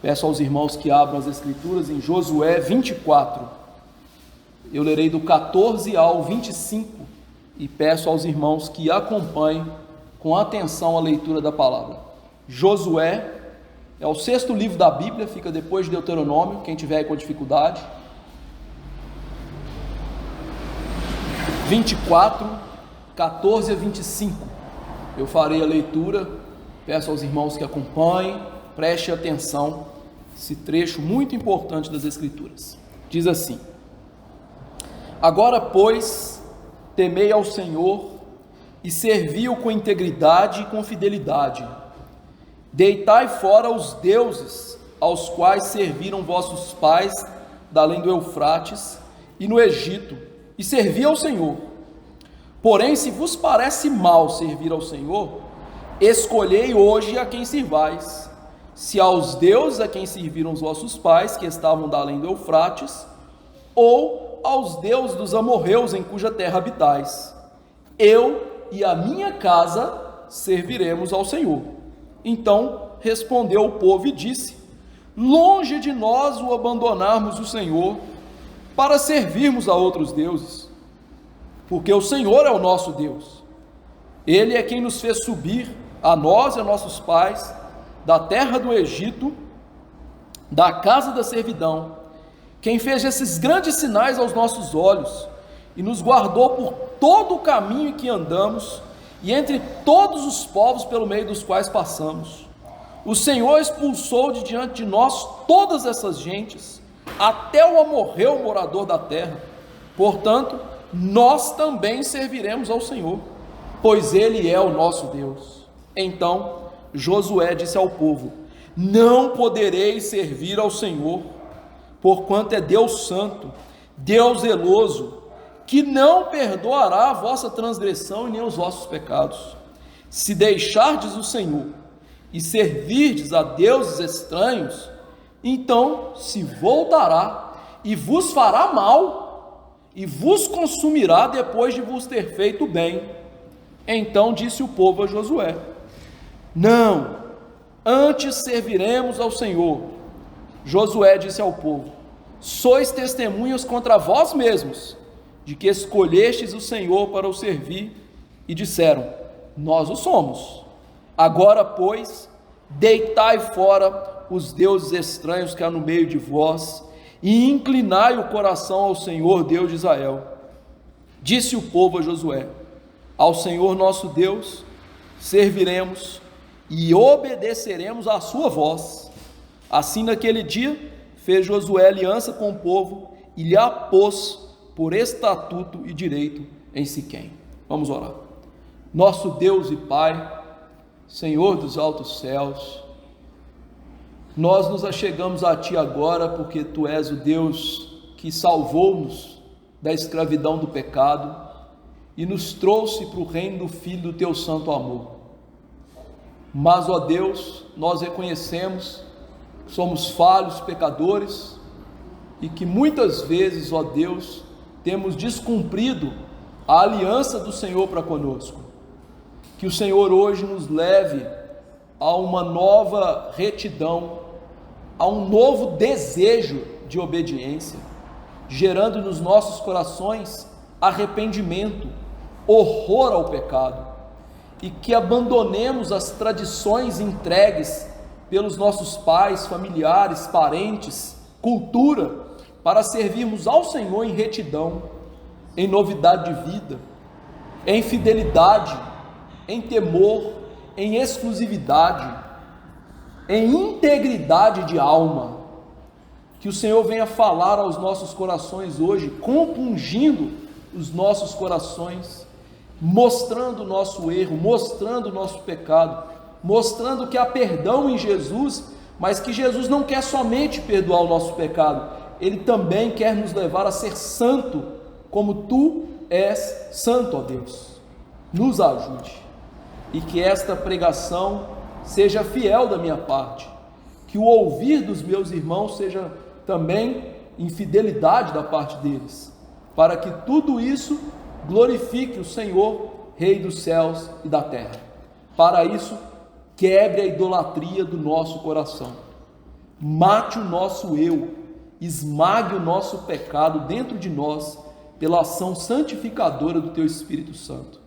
Peço aos irmãos que abram as Escrituras em Josué 24. Eu lerei do 14 ao 25 e peço aos irmãos que acompanhem com atenção a leitura da palavra. Josué é o 6º livro da Bíblia, fica depois de Deuteronômio, quem tiver aí com dificuldade. 24, 14 a 25. Eu farei a leitura, peço aos irmãos que acompanhem, preste atenção, esse trecho muito importante das Escrituras. Diz assim: Agora, pois, temei ao Senhor e servi-o com integridade e com fidelidade. Deitai fora os deuses aos quais serviram vossos pais da além do Eufrates e no Egito, e servi ao Senhor. Porém, se vos parece mal servir ao Senhor, escolhei hoje a quem sirvais, se aos deuses a quem serviram os vossos pais, que estavam da além do Eufrates, ou aos deuses dos amorreus em cuja terra habitais. Eu e a minha casa serviremos ao Senhor. Então respondeu o povo e disse: Longe de nós o abandonarmos o Senhor para servirmos a outros deuses, porque o Senhor é o nosso Deus. Ele é quem nos fez subir, a nós e a nossos pais, da terra do Egito, da casa da servidão, quem fez esses grandes sinais aos nossos olhos e nos guardou por todo o caminho em que andamos e entre todos os povos pelo meio dos quais passamos. O Senhor expulsou de diante de nós todas essas gentes, até o amorreu morador da terra. Portanto, nós também serviremos ao Senhor, pois Ele é o nosso Deus. Então Josué disse ao povo: Não podereis servir ao Senhor, porquanto é Deus santo, Deus zeloso, que não perdoará a vossa transgressão e nem os vossos pecados. Se deixardes o Senhor e servirdes a deuses estranhos, então se voltará e vos fará mal e vos consumirá depois de vos ter feito bem. Então disse o povo a Josué: Não, antes serviremos ao Senhor. Josué disse ao povo: Sois testemunhas contra vós mesmos, de que escolhestes o Senhor para o servir, e disseram: Nós o somos. Agora, pois, deitai fora os deuses estranhos que há no meio de vós, e inclinai o coração ao Senhor, Deus de Israel. Disse o povo a Josué: Ao Senhor nosso Deus serviremos e obedeceremos à sua voz. Assim, naquele dia, fez Josué aliança com o povo e lhe a pôs por estatuto e direito em Siquém. Vamos orar. Nosso Deus e Pai, Senhor dos altos céus, nós nos achegamos a Ti agora porque Tu és o Deus que salvou-nos da escravidão do pecado e nos trouxe para o reino do Filho do Teu santo amor. Mas, ó Deus, nós reconhecemos que somos falhos, pecadores, e que muitas vezes, ó Deus, temos descumprido a aliança do Senhor para conosco. Que o Senhor hoje nos leve a uma nova retidão, a um novo desejo de obediência, gerando nos nossos corações arrependimento, horror ao pecado, e que abandonemos as tradições entregues pelos nossos pais, familiares, parentes, cultura, para servirmos ao Senhor em retidão, em novidade de vida, em fidelidade, em temor, em exclusividade, em integridade de alma. Que o Senhor venha falar aos nossos corações hoje, compungindo os nossos corações, mostrando o nosso erro, mostrando o nosso pecado, mostrando que há perdão em Jesus, mas que Jesus não quer somente perdoar o nosso pecado, Ele também quer nos levar a ser santo, como Tu és santo, ó Deus. Nos ajude, e que esta pregação seja fiel da minha parte, que o ouvir dos meus irmãos seja também em fidelidade da parte deles, para que tudo isso glorifique o Senhor, Rei dos céus e da terra. Para isso, quebre a idolatria do nosso coração. mate o nosso eu, esmague o nosso pecado dentro de nós pela ação santificadora do Teu Espírito Santo.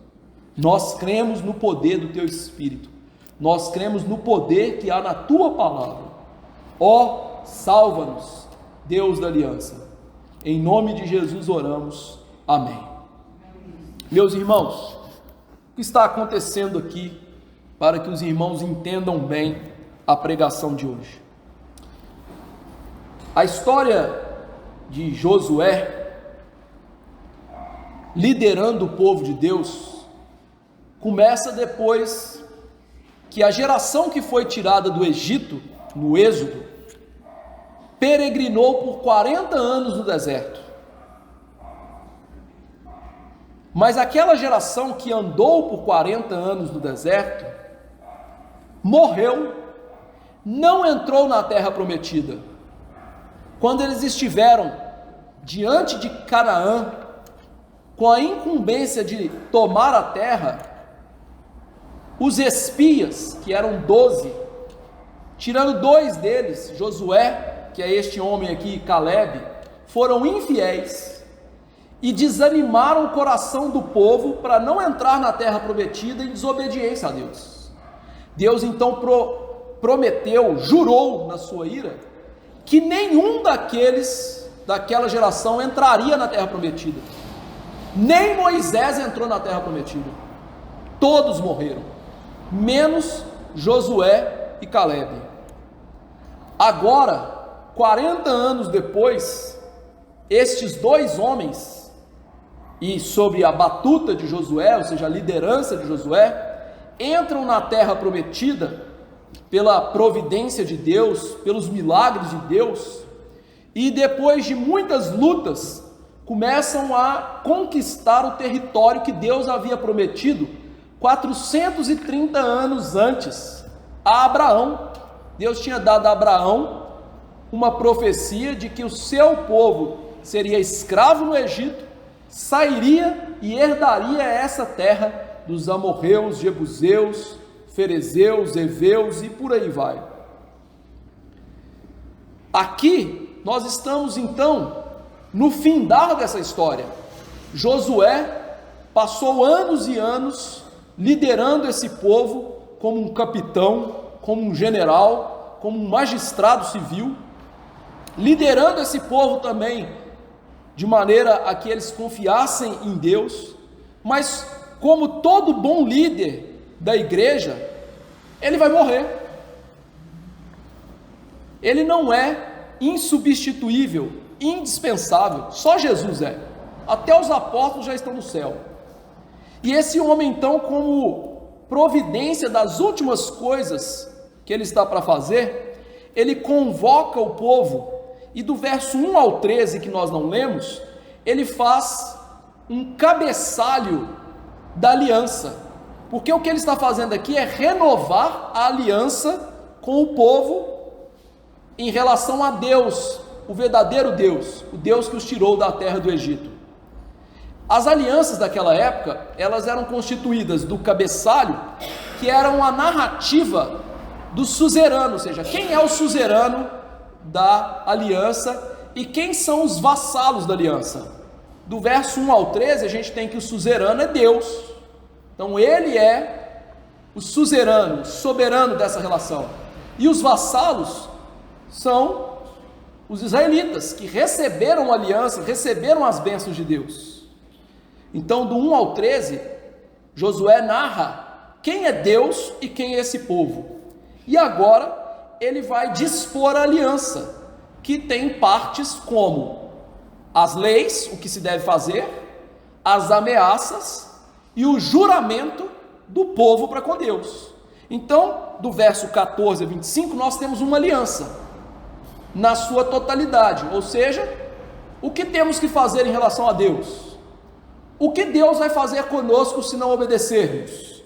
Nós cremos no poder do Teu Espírito, nós cremos no poder que há na Tua Palavra. Ó, salva-nos, Deus da aliança. Em nome de Jesus oramos. Amém. Meus irmãos, o que está acontecendo aqui para que os irmãos entendam bem a pregação de hoje? A história de Josué liderando o povo de Deus começa depois que a geração que foi tirada do Egito, no Êxodo, peregrinou por 40 anos no deserto. Mas aquela geração que andou por 40 anos no deserto, morreu, não entrou na terra prometida. Quando eles estiveram diante de Canaã, com a incumbência de tomar a terra, os espias, que eram 12, tirando 2 deles, Josué, que é este homem aqui, e Caleb, foram infiéis e desanimaram o coração do povo para não entrar na terra prometida em desobediência a Deus. Deus então prometeu, jurou na sua ira, que nenhum daquela geração entraria na terra prometida. Nem Moisés entrou na terra prometida. Todos morreram, menos Josué e Caleb. Agora, 40 anos depois, estes 2 homens, e sob a batuta de Josué, ou seja, a liderança de Josué, entram na terra prometida pela providência de Deus, pelos milagres de Deus, e depois de muitas lutas, começam a conquistar o território que Deus havia prometido 430 anos antes a Abraão. Deus tinha dado a Abraão uma profecia de que o seu povo seria escravo no Egito, sairia e herdaria essa terra dos amorreus, jebuseus, ferezeus, heveus e por aí vai. Aqui nós estamos então no findar dessa história. Josué passou anos e anos liderando esse povo como um capitão, como um general, como um magistrado civil, liderando esse povo também de maneira a que eles confiassem em Deus, mas como todo bom líder da igreja, ele vai morrer. Ele não é insubstituível, indispensável, só Jesus é. Até os apóstolos já estão no céu. E esse homem então, como providência das últimas coisas que ele está para fazer, ele convoca o povo, e do verso 1 ao 13 que nós não lemos, ele faz um cabeçalho da aliança, porque o que ele está fazendo aqui é renovar a aliança com o povo em relação a Deus, o verdadeiro Deus, o Deus que os tirou da terra do Egito. As alianças daquela época, elas eram constituídas do cabeçalho, que era uma narrativa do suzerano, ou seja, quem é o suzerano da aliança e quem são os vassalos da aliança. Do verso 1 ao 13, a gente tem que o suzerano é Deus. Então ele é o suzerano, soberano dessa relação. E os vassalos são os israelitas, que receberam a aliança, receberam as bênçãos de Deus. Então, do 1 ao 13, Josué narra quem é Deus e quem é esse povo. E agora ele vai dispor a aliança, que tem partes como as leis, o que se deve fazer, as ameaças e o juramento do povo para com Deus. Então, do verso 14 a 25, nós temos uma aliança na sua totalidade, ou seja, o que temos que fazer em relação a Deus, o que Deus vai fazer conosco se não obedecermos,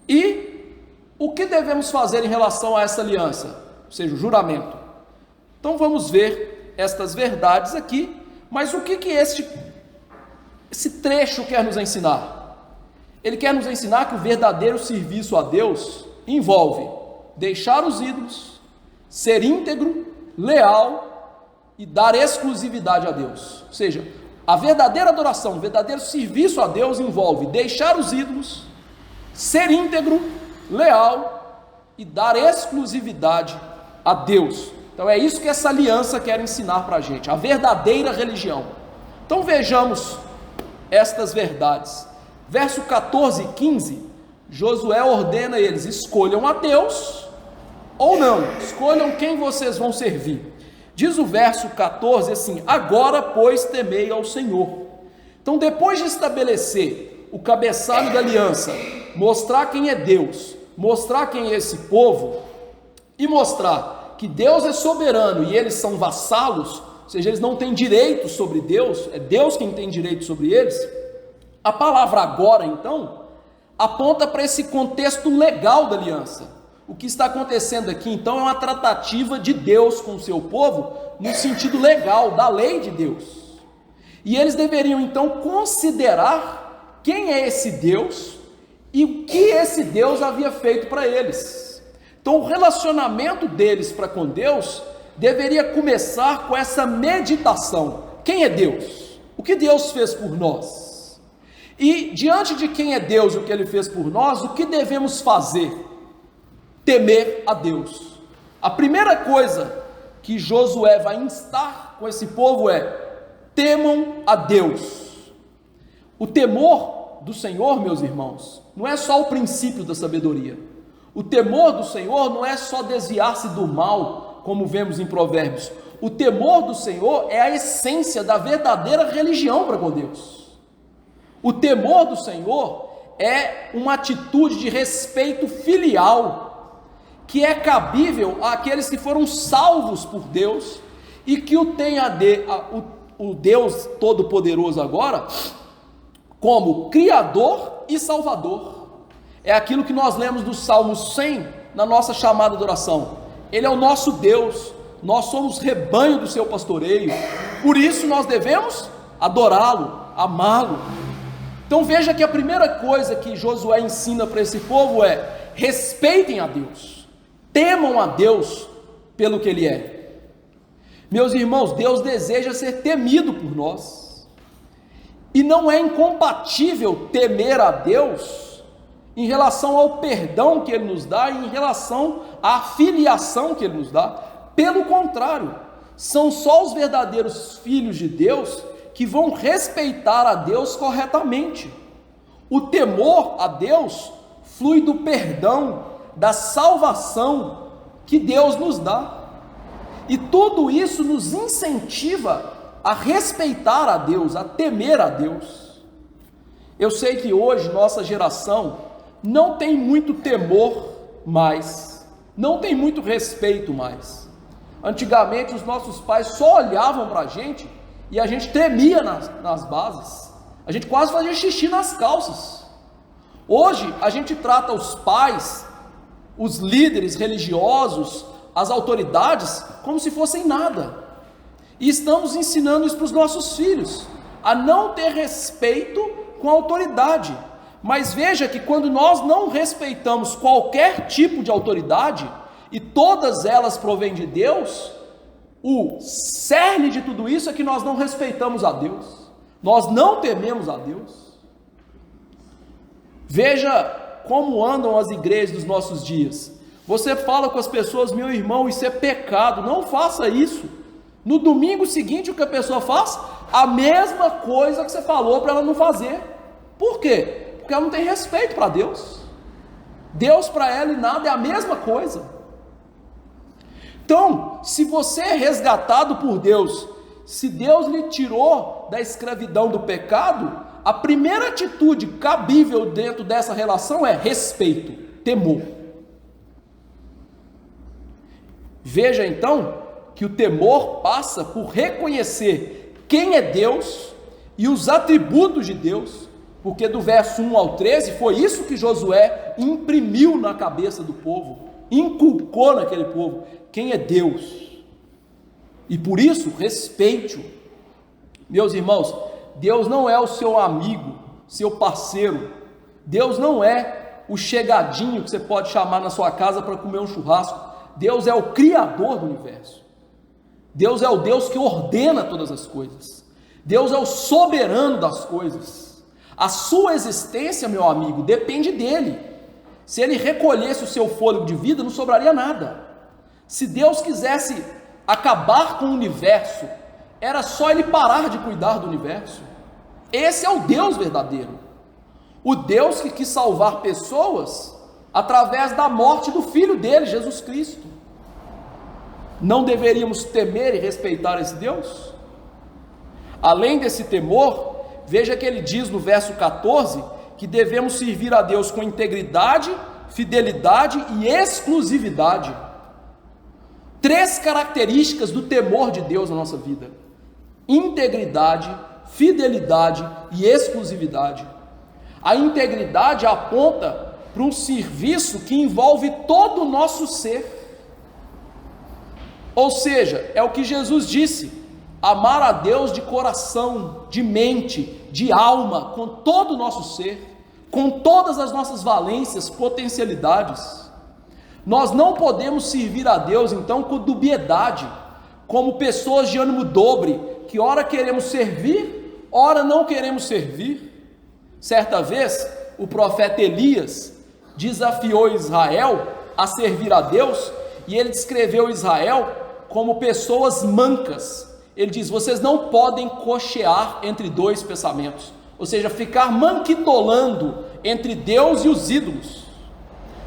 e o que devemos fazer em relação a essa aliança, ou seja, o juramento. Então vamos ver estas verdades aqui, mas o que esse trecho quer nos ensinar? Ele quer nos ensinar que o verdadeiro serviço a Deus envolve deixar os ídolos, ser íntegro, leal e dar exclusividade a Deus. Ou seja, a verdadeira adoração, o verdadeiro serviço a Deus envolve deixar os ídolos, ser íntegro, leal e dar exclusividade a Deus. Então é isso que essa aliança quer ensinar para a gente, a verdadeira religião. Então vejamos estas verdades. Verso 14 e 15, Josué ordena a eles: escolham a Deus ou não, escolham quem vocês vão servir. Diz o verso 14 assim: agora, pois, temei ao Senhor. Então, depois de estabelecer o cabeçalho da aliança, mostrar quem é Deus, mostrar quem é esse povo, e mostrar que Deus é soberano e eles são vassalos, ou seja, eles não têm direito sobre Deus, é Deus quem tem direito sobre eles, a palavra agora, então, aponta para esse contexto legal da aliança. O que está acontecendo aqui, então, é uma tratativa de Deus com o seu povo, no sentido legal, da lei de Deus. E eles deveriam, então, considerar quem é esse Deus e o que esse Deus havia feito para eles. Então, o relacionamento deles para com Deus deveria começar com essa meditação. Quem é Deus? O que Deus fez por nós? E, diante de quem é Deus e o que Ele fez por nós, o que devemos fazer? Temer a Deus. A primeira coisa que Josué vai instar com esse povo é: temam a Deus. O temor do Senhor, meus irmãos, não é só o princípio da sabedoria. O temor do Senhor não é só desviar-se do mal, como vemos em Provérbios. O temor do Senhor é a essência da verdadeira religião para com Deus. O temor do Senhor é uma atitude de respeito filial, que é cabível àqueles que foram salvos por Deus e que o Deus Todo-Poderoso agora como Criador e Salvador. É aquilo que nós lemos do Salmo 100 na nossa chamada de oração. Ele é o nosso Deus, nós somos rebanho do seu pastoreio, por isso nós devemos adorá-lo, amá-lo. Então veja que a primeira coisa que Josué ensina para esse povo é: respeitem a Deus. Temam a Deus pelo que Ele é. Meus irmãos, Deus deseja ser temido por nós, e não é incompatível temer a Deus em relação ao perdão que Ele nos dá e em relação à filiação que Ele nos dá. Pelo contrário, são só os verdadeiros filhos de Deus que vão respeitar a Deus corretamente. O temor a Deus flui do perdão, da salvação que Deus nos dá, e tudo isso nos incentiva a respeitar a Deus, a temer a Deus. Eu sei que hoje nossa geração não tem muito temor mais, não tem muito respeito mais. Antigamente os nossos pais só olhavam para a gente e a gente tremia nas bases, a gente quase fazia xixi nas calças. Hoje a gente trata os pais, os líderes religiosos, as autoridades, como se fossem nada, e estamos ensinando isso para os nossos filhos, a não ter respeito com a autoridade. Mas veja que quando nós não respeitamos qualquer tipo de autoridade, e todas elas provêm de Deus, o cerne de tudo isso é que nós não respeitamos a Deus, nós não tememos a Deus. Veja como andam as igrejas dos nossos dias. Você fala com as pessoas: meu irmão, isso é pecado, não faça isso. No domingo seguinte, o que a pessoa faz? A mesma coisa que você falou para ela não fazer. Por quê? Porque ela não tem respeito para Deus. Deus para ela e nada é a mesma coisa. Então, se você é resgatado por Deus, se Deus lhe tirou da escravidão do pecado, a primeira atitude cabível dentro dessa relação é respeito, temor. Veja então que o temor passa por reconhecer quem é Deus e os atributos de Deus, porque do verso 1 ao 13 foi isso que Josué imprimiu na cabeça do povo, inculcou naquele povo: quem é Deus, e por isso respeite-o. Meus irmãos, Deus não é o seu amigo, seu parceiro. Deus não é o chegadinho que você pode chamar na sua casa para comer um churrasco. Deus é o Criador do universo. Deus é o Deus que ordena todas as coisas. Deus é o soberano das coisas. A sua existência, meu amigo, depende dele. Se ele recolhesse o seu fôlego de vida, não sobraria nada. Se Deus quisesse acabar com o universo, era só ele parar de cuidar do universo. Esse é o Deus verdadeiro. O Deus que quis salvar pessoas através da morte do Filho dele, Jesus Cristo. Não deveríamos temer e respeitar esse Deus? Além desse temor, veja que ele diz no verso 14, que devemos servir a Deus com integridade, fidelidade e exclusividade. 3 características do temor de Deus na nossa vida: integridade, fidelidade e exclusividade. A integridade aponta para um serviço que envolve todo o nosso ser. Ou seja, é o que Jesus disse: amar a Deus de coração, de mente, de alma, com todo o nosso ser, com todas as nossas valências, potencialidades. Nós não podemos servir a Deus então com dubiedade, como pessoas de ânimo dobre, que ora queremos servir, ora não queremos servir. Certa vez, o profeta Elias desafiou Israel a servir a Deus, e ele descreveu Israel como pessoas mancas. Ele diz: vocês não podem cochear entre 2 pensamentos, ou seja, ficar manquitolando entre Deus e os ídolos.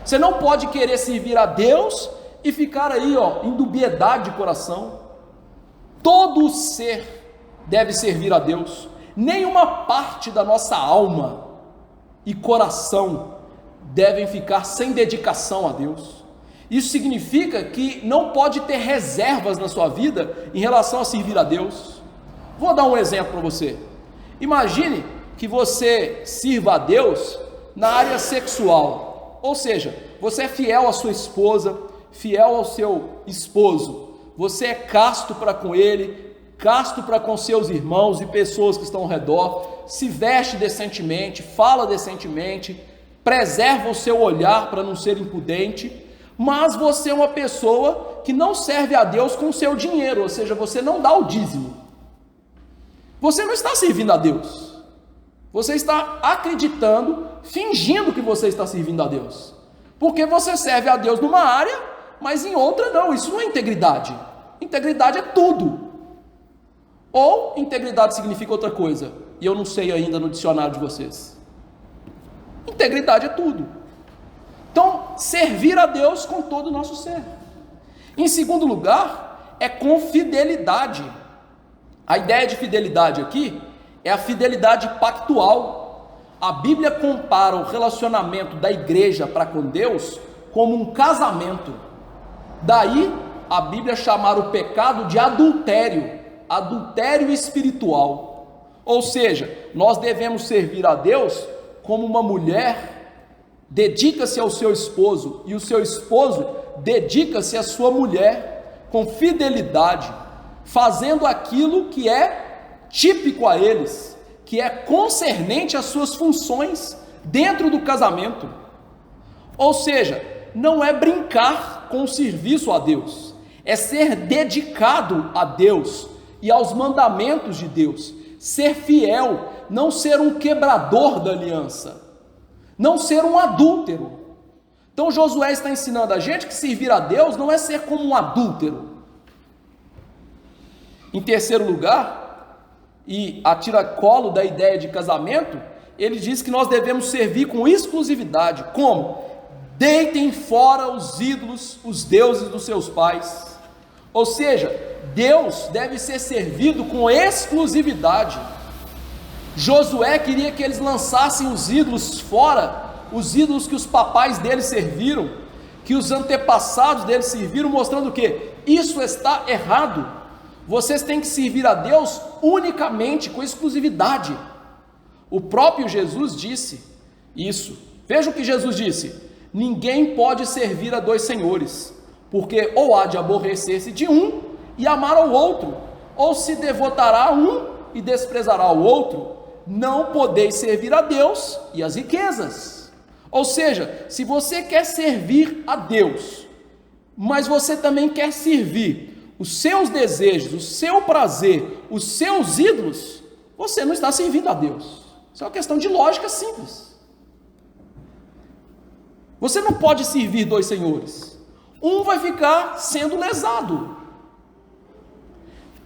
Você não pode querer servir a Deus e ficar aí, em dubiedade de coração. Todo o ser deve servir a Deus. Nenhuma parte da nossa alma e coração devem ficar sem dedicação a Deus. Isso significa que não pode ter reservas na sua vida em relação a servir a Deus. Vou dar um exemplo para você. Imagine que você sirva a Deus na área sexual, ou seja, você é fiel à sua esposa, fiel ao seu esposo, você é casto para com ele, casto para com seus irmãos e pessoas que estão ao redor, se veste decentemente, fala decentemente, preserva o seu olhar para não ser impudente, mas você é uma pessoa que não serve a Deus com o seu dinheiro, ou seja, você não dá o dízimo. Você não está servindo a Deus. Você está acreditando, fingindo que você está servindo a Deus. Porque você serve a Deus numa área, mas em outra não. Isso não é integridade. Integridade é tudo. Ou integridade significa outra coisa, e eu não sei ainda no dicionário de vocês. Integridade é tudo. Então, servir a Deus com todo o nosso ser. Em segundo lugar, é com fidelidade. A ideia de fidelidade aqui é a fidelidade pactual. A Bíblia compara o relacionamento da igreja para com Deus como um casamento. Daí, a Bíblia chamar o pecado de adultério, adultério espiritual. Ou seja, nós devemos servir a Deus como uma mulher dedica-se ao seu esposo e o seu esposo dedica-se à sua mulher com fidelidade, fazendo aquilo que é típico a eles, que é concernente às suas funções dentro do casamento. Ou seja, não é brincar com o serviço a Deus, é ser dedicado a Deus e aos mandamentos de Deus, ser fiel, não ser um quebrador da aliança, não ser um adúltero. Então Josué está ensinando a gente que servir a Deus não é ser como um adúltero. Em terceiro lugar, e a tiracolo da ideia de casamento, ele diz que nós devemos servir com exclusividade. Como? Deitem fora os ídolos, os deuses dos seus pais. Ou seja, Deus deve ser servido com exclusividade. Josué queria que eles lançassem os ídolos fora, os ídolos que os papais deles serviram, que os antepassados deles serviram, mostrando que isso está errado. Vocês têm que servir a Deus unicamente, com exclusividade. O próprio Jesus disse isso. Veja o que Jesus disse: ninguém pode servir a 2 senhores, porque ou há de aborrecer-se de um e amar ao outro, ou se devotará a um e desprezará o outro. Não podeis servir a Deus e as riquezas. Ou seja, se você quer servir a Deus, mas você também quer servir os seus desejos, o seu prazer, os seus ídolos, você não está servindo a Deus. Isso é uma questão de lógica simples. Você não pode servir dois senhores. Um vai ficar sendo lesado.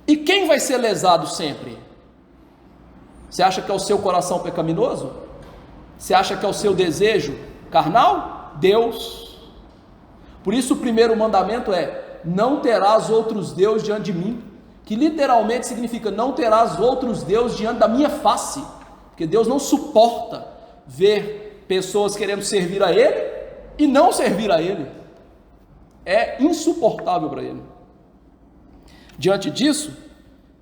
E quem vai ser lesado sempre? Você acha que é o seu coração pecaminoso? Você acha que é o seu desejo carnal? Deus. Por isso o primeiro mandamento é: não terás outros deuses diante de mim, que literalmente significa não terás outros deuses diante da minha face, porque Deus não suporta ver pessoas querendo servir a Ele e não servir a Ele. É insuportável para Ele. Diante disso,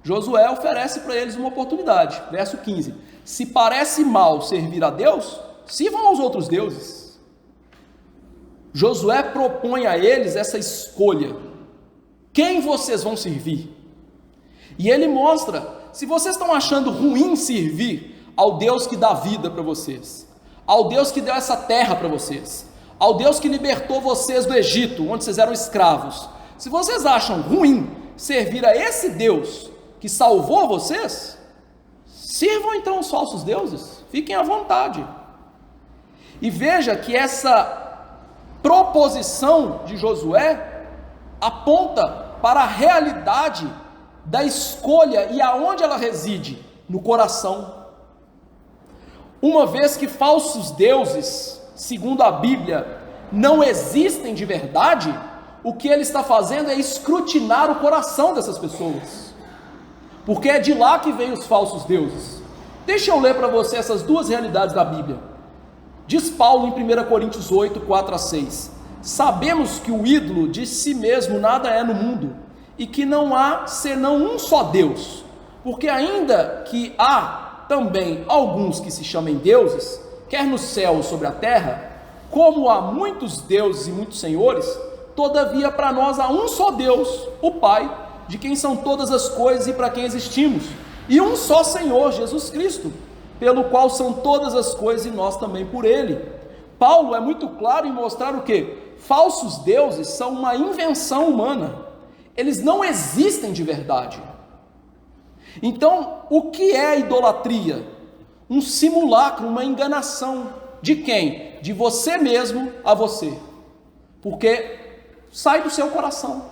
Josué oferece para eles uma oportunidade. Verso 15: se parece mal servir a Deus, sirvam aos outros deuses. Josué propõe a eles essa escolha: quem vocês vão servir? E ele mostra: se vocês estão achando ruim servir ao Deus que dá vida para vocês, ao Deus que deu essa terra para vocês, ao Deus que libertou vocês do Egito, onde vocês eram escravos, se vocês acham ruim servir a esse Deus que salvou vocês, sirvam então os falsos deuses, fiquem à vontade. E veja que essa proposição de Josué aponta para a realidade da escolha e aonde ela reside, no coração. Uma vez que falsos deuses, segundo a Bíblia, não existem de verdade, o que ele está fazendo é escrutinar o coração dessas pessoas, porque é de lá que vêm os falsos deuses. Deixa eu ler para você essas duas realidades da Bíblia. Diz Paulo em 1 Coríntios 8, 4 a 6: sabemos que o ídolo de si mesmo nada é no mundo, e que não há senão um só Deus, porque ainda que há também alguns que se chamem deuses, quer no céu ou sobre a terra, como há muitos deuses e muitos senhores, todavia para nós há um só Deus, o Pai, de quem são todas as coisas e para quem existimos, e um só Senhor, Jesus Cristo, pelo qual são todas as coisas e nós também por Ele. Paulo é muito claro em mostrar o que? Falsos deuses são uma invenção humana, eles não existem de verdade. Então, o que é a idolatria? Um simulacro, uma enganação. De quem? De você mesmo a você, porque sai do seu coração.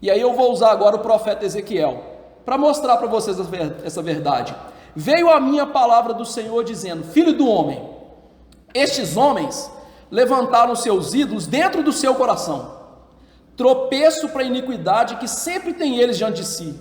E aí eu vou usar agora o profeta Ezequiel, para mostrar para vocês essa verdade. Veio a minha palavra do Senhor dizendo: filho do homem, estes homens levantaram seus ídolos dentro do seu coração, tropeço para a iniquidade que sempre tem eles diante de si.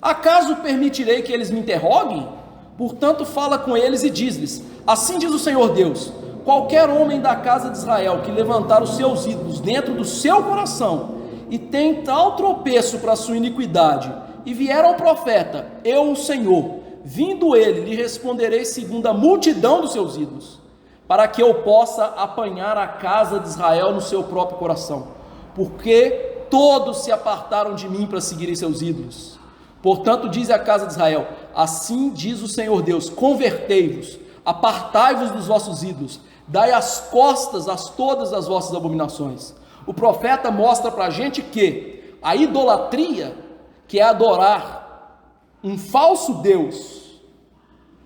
Acaso permitirei que eles me interroguem? Portanto fala com eles e diz-lhes: assim diz o Senhor Deus, qualquer homem da casa de Israel que levantar os seus ídolos dentro do seu coração e tem tal tropeço para a sua iniquidade, e vier ao profeta, eu o Senhor, vindo ele, lhe responderei segundo a multidão dos seus ídolos, para que eu possa apanhar a casa de Israel no seu próprio coração, porque todos se apartaram de mim para seguirem seus ídolos. Portanto diz a casa de Israel: assim diz o Senhor Deus, convertei-vos, apartai-vos dos vossos ídolos, dai as costas a todas as vossas abominações. O profeta mostra para a gente que a idolatria, que é adorar um falso Deus,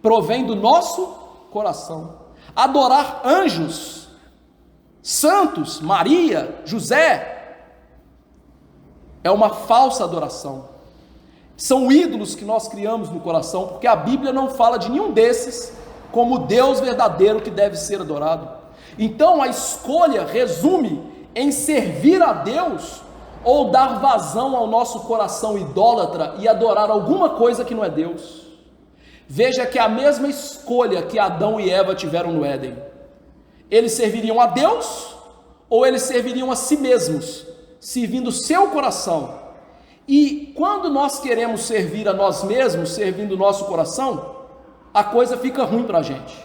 provém do nosso coração. Adorar anjos, santos, Maria, José, é uma falsa adoração. São ídolos que nós criamos no coração, porque a Bíblia não fala de nenhum desses como Deus verdadeiro que deve ser adorado. Então a escolha resume em servir a Deus ou dar vazão ao nosso coração idólatra e adorar alguma coisa que não é Deus. Veja que é a mesma escolha que Adão e Eva tiveram no Éden. Eles serviriam a Deus ou eles serviriam a si mesmos, servindo o seu coração. E quando nós queremos servir a nós mesmos, servindo o nosso coração, a coisa fica ruim para a gente.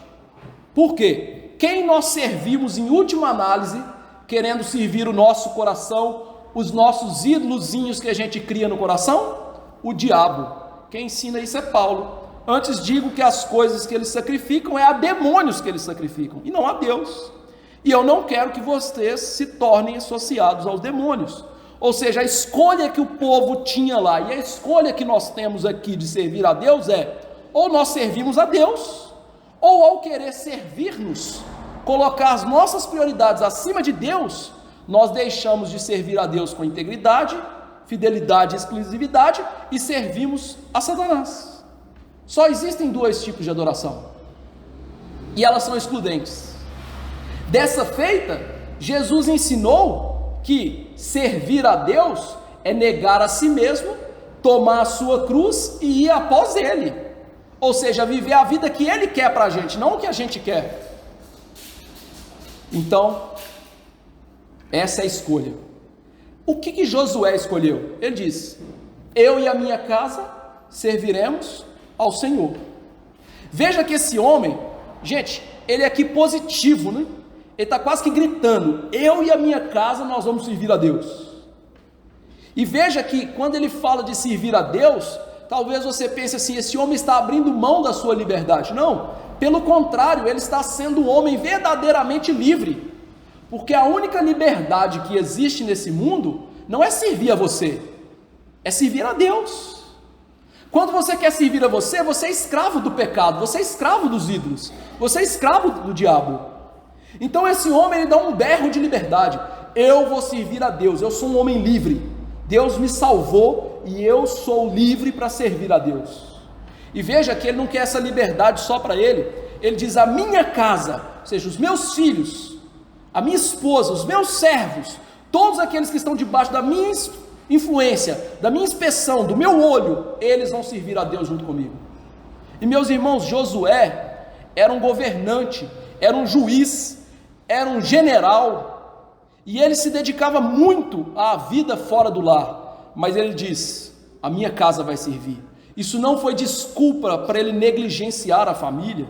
Por quê? Quem nós servimos em última análise, querendo servir o nosso coração, os nossos ídolozinhos que a gente cria no coração? O diabo. Quem ensina isso é Paulo. Antes digo que as coisas que eles sacrificam é a demônios que eles sacrificam, e não a Deus. E eu não quero que vocês se tornem associados aos demônios. Ou seja, a escolha que o povo tinha lá e a escolha que nós temos aqui de servir a Deus é: ou nós servimos a Deus, ou ao querer servir-nos, colocar as nossas prioridades acima de Deus, nós deixamos de servir a Deus com integridade, fidelidade e exclusividade e servimos a Satanás. Só existem dois tipos de adoração e elas são excludentes. Dessa feita, Jesus ensinou que servir a Deus é negar a si mesmo, tomar a sua cruz e ir após Ele, ou seja, viver a vida que Ele quer para a gente, não o que a gente quer. Então, essa é a escolha. O que Josué escolheu? Ele diz: eu e a minha casa serviremos ao Senhor. Veja que esse homem, gente, ele é aqui positivo, né? Ele está quase que gritando: eu e a minha casa nós vamos servir a Deus. E veja que quando ele fala de servir a Deus, talvez você pense assim: esse homem está abrindo mão da sua liberdade. Não, pelo contrário, ele está sendo um homem verdadeiramente livre, porque a única liberdade que existe nesse mundo não é servir a você, é servir a Deus. Quando você quer servir a você, você é escravo do pecado, você é escravo dos ídolos, você é escravo do diabo. Então esse homem, ele dá um berro de liberdade: eu vou servir a Deus, eu sou um homem livre, Deus me salvou e eu sou livre para servir a Deus. E veja que ele não quer essa liberdade só para ele, ele diz: a minha casa, ou seja, os meus filhos, a minha esposa, os meus servos, todos aqueles que estão debaixo da minha influência, da minha inspeção, do meu olho, eles vão servir a Deus junto comigo. E meus irmãos, Josué era um governante, era um juiz, era um general, e ele se dedicava muito à vida fora do lar, mas ele diz: a minha casa vai servir. Isso não foi desculpa para ele negligenciar a família.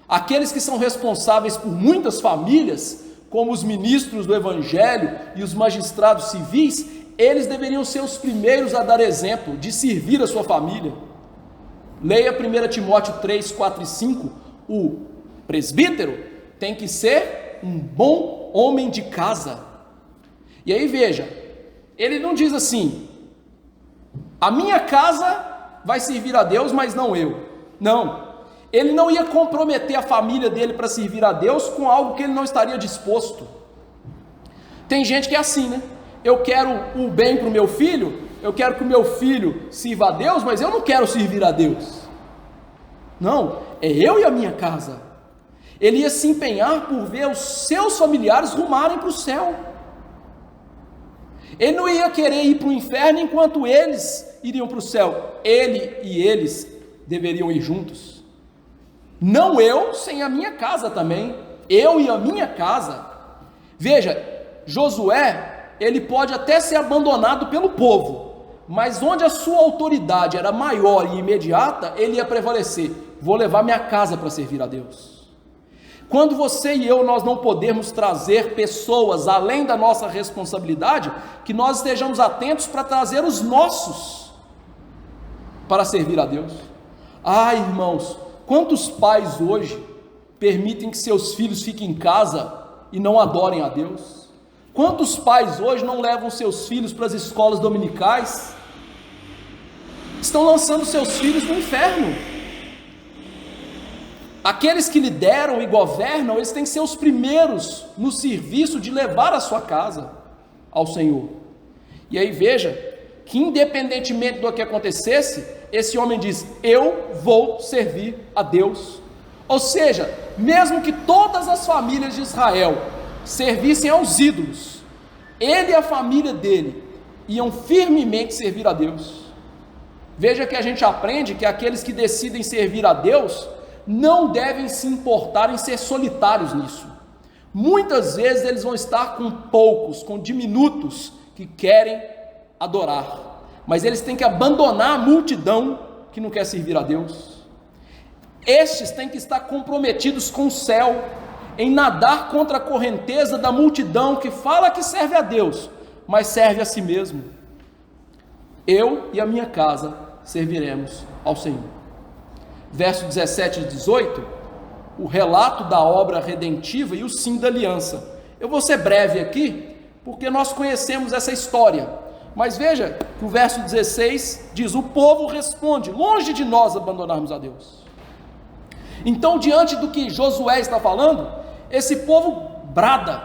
Aqueles que são responsáveis por muitas famílias, como os ministros do evangelho e os magistrados civis, eles deveriam ser os primeiros a dar exemplo de servir a sua família. Leia 1 Timóteo 3, 4 e 5, o presbítero tem que ser um bom homem de casa. E aí veja, ele não diz assim: a minha casa vai servir a Deus, mas não eu. Não, ele não ia comprometer a família dele para servir a Deus com algo que ele não estaria disposto. Tem gente que é assim, né? Eu quero o bem para o meu filho, eu quero que o meu filho sirva a Deus, mas eu não quero servir a Deus. Não, é eu e a minha casa. Ele ia se empenhar por ver os seus familiares rumarem para o céu. Ele não ia querer ir para o inferno enquanto eles iriam para o céu. Ele e eles deveriam ir juntos. Não eu sem a minha casa também. Eu e a minha casa. Veja, Josué, ele pode até ser abandonado pelo povo, mas onde a sua autoridade era maior e imediata, ele ia prevalecer. Vou levar minha casa para servir a Deus. Quando você e eu, nós não podemos trazer pessoas além da nossa responsabilidade, que nós estejamos atentos para trazer os nossos para servir a Deus. Ah, irmãos, quantos pais hoje permitem que seus filhos fiquem em casa e não adorem a Deus? Quantos pais hoje não levam seus filhos para as escolas dominicais? Estão lançando seus filhos no inferno. Aqueles que lideram e governam, eles têm que ser os primeiros no serviço de levar a sua casa ao Senhor. E aí veja, que independentemente do que acontecesse, esse homem diz: eu vou servir a Deus. Ou seja, mesmo que todas as famílias de Israel servissem aos ídolos, ele e a família dele iam firmemente servir a Deus. Veja que a gente aprende que aqueles que decidem servir a Deus não devem se importar em ser solitários nisso. Muitas vezes eles vão estar com poucos, com diminutos que querem adorar, mas eles têm que abandonar a multidão que não quer servir a Deus. Estes têm que estar comprometidos com o céu, em nadar contra a correnteza da multidão que fala que serve a Deus, mas serve a si mesmo. Eu e a minha casa serviremos ao Senhor. Verso 17 e 18, o relato da obra redentiva e o sim da aliança. Eu vou ser breve aqui, porque nós conhecemos essa história. Mas veja que o verso 16 diz: o povo responde: longe de nós abandonarmos a Deus. Então, diante do que Josué está falando, esse povo brada: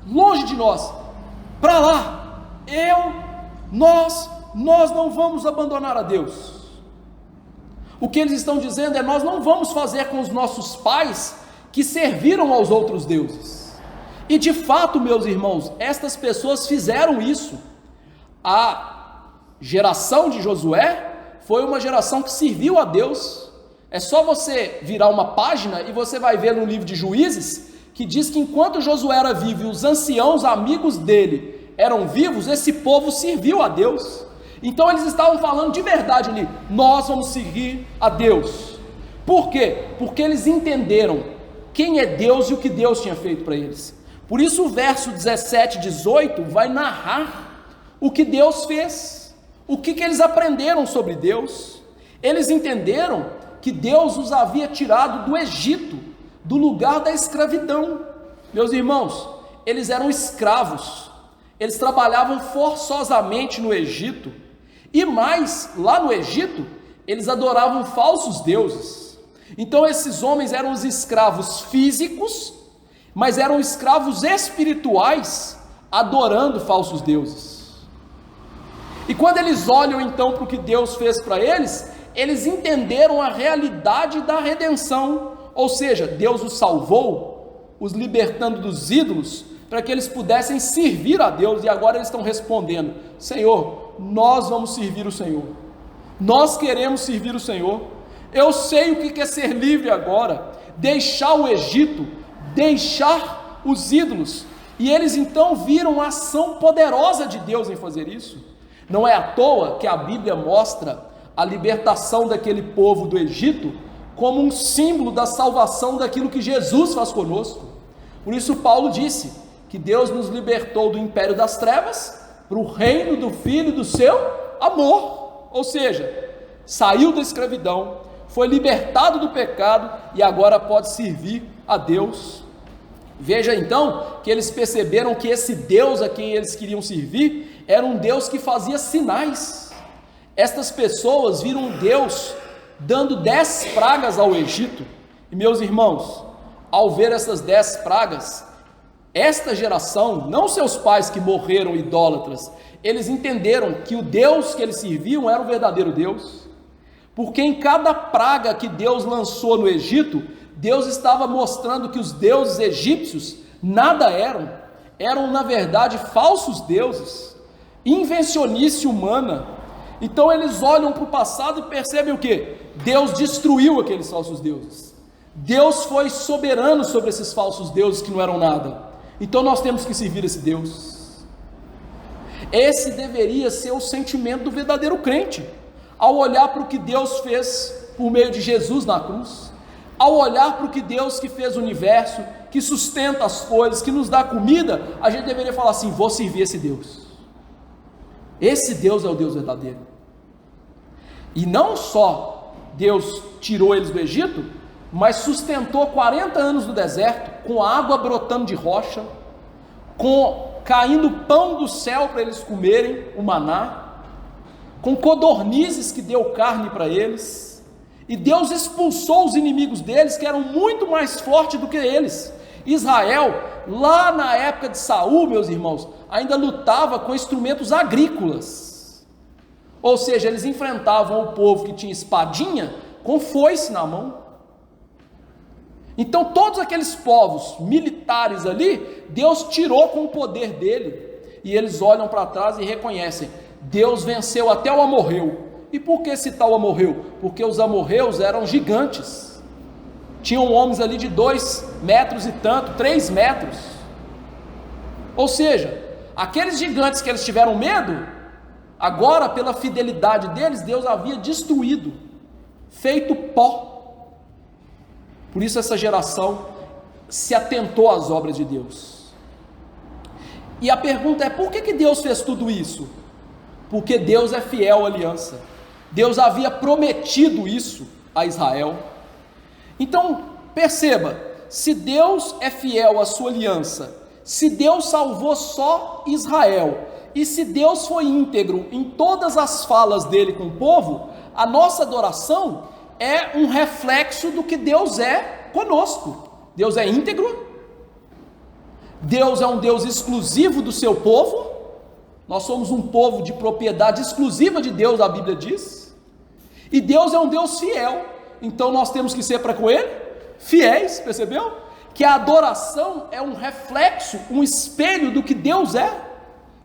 longe de nós, para lá, nós não vamos abandonar a Deus. O que eles estão dizendo é: nós não vamos fazer com os nossos pais que serviram aos outros deuses. E de fato, meus irmãos, estas pessoas fizeram isso. A geração de Josué foi uma geração que serviu a Deus. É só você virar uma página e você vai ver no livro de Juízes, que diz que enquanto Josué era vivo e os anciãos amigos dele eram vivos, esse povo serviu a Deus. Então eles estavam falando de verdade ali: nós vamos seguir a Deus. Por quê? Porque eles entenderam quem é Deus e o que Deus tinha feito para eles. Por isso o verso 17 e 18 vai narrar o que Deus fez, o que eles aprenderam sobre Deus. Eles entenderam que Deus os havia tirado do Egito, do lugar da escravidão. Meus irmãos, eles eram escravos, eles trabalhavam forçosamente no Egito, e mais, lá no Egito, eles adoravam falsos deuses. Então esses homens eram os escravos físicos, mas eram escravos espirituais, adorando falsos deuses. E quando eles olham então para o que Deus fez para eles, eles entenderam a realidade da redenção, ou seja, Deus os salvou, os libertando dos ídolos, para que eles pudessem servir a Deus. E agora eles estão respondendo: Senhor, nós vamos servir o Senhor, nós queremos servir o Senhor. Eu sei o que é ser livre agora, deixar o Egito, deixar os ídolos. E eles então viram a ação poderosa de Deus em fazer isso. Não é à toa que a Bíblia mostra a libertação daquele povo do Egito como um símbolo da salvação daquilo que Jesus faz conosco. Por isso Paulo disse que Deus nos libertou do império das trevas para o reino do Filho do seu amor. Ou seja, saiu da escravidão, foi libertado do pecado e agora pode servir a Deus. Veja então que eles perceberam que esse Deus a quem eles queriam servir era um Deus que fazia sinais. Estas pessoas viram um Deus dando 10 pragas ao Egito. E meus irmãos, ao ver essas 10 pragas, esta geração, não seus pais que morreram idólatras, eles entenderam que o Deus que eles serviam era o verdadeiro Deus, porque em cada praga que Deus lançou no Egito, Deus estava mostrando que os deuses egípcios nada eram na verdade falsos deuses, invencionice humana. Então eles olham para o passado e percebem o que? Deus destruiu aqueles falsos deuses, Deus foi soberano sobre esses falsos deuses que não eram nada. Então nós temos que servir esse Deus. Esse deveria ser o sentimento do verdadeiro crente, ao olhar para o que Deus fez por meio de Jesus na cruz, ao olhar para o que Deus que fez o universo, que sustenta as coisas, que nos dá comida, a gente deveria falar assim: vou servir esse Deus. Esse Deus é o Deus verdadeiro. E não só Deus tirou eles do Egito, mas sustentou 40 anos no deserto, com água brotando de rocha, caindo pão do céu para eles comerem, o maná, com codornizes que deu carne para eles. E Deus expulsou os inimigos deles, que eram muito mais fortes do que eles. Israel, lá na época de Saul, meus irmãos, ainda lutava com instrumentos agrícolas, ou seja, eles enfrentavam o povo que tinha espadinha com foice na mão. Então todos aqueles povos militares ali, Deus tirou com o poder dele, e eles olham para trás e reconhecem: Deus venceu até o amorreu. E por que citar o amorreu? Porque os amorreus eram gigantes, tinham homens ali de 2 metros e tanto, 3 metros, ou seja, aqueles gigantes que eles tiveram medo, agora pela fidelidade deles, Deus havia destruído, feito pó. Por isso essa geração se atentou às obras de Deus. E a pergunta é: por que Deus fez tudo isso? Porque Deus é fiel à aliança. Deus havia prometido isso a Israel. Então perceba, se Deus é fiel à sua aliança, se Deus salvou só Israel, e se Deus foi íntegro em todas as falas dele com o povo, a nossa adoração é um reflexo do que Deus é conosco. Deus é íntegro, Deus é um Deus exclusivo do seu povo, nós somos um povo de propriedade exclusiva de Deus, a Bíblia diz, e Deus é um Deus fiel, então nós temos que ser para com Ele fiéis, percebeu? Que a adoração é um reflexo, um espelho do que Deus é,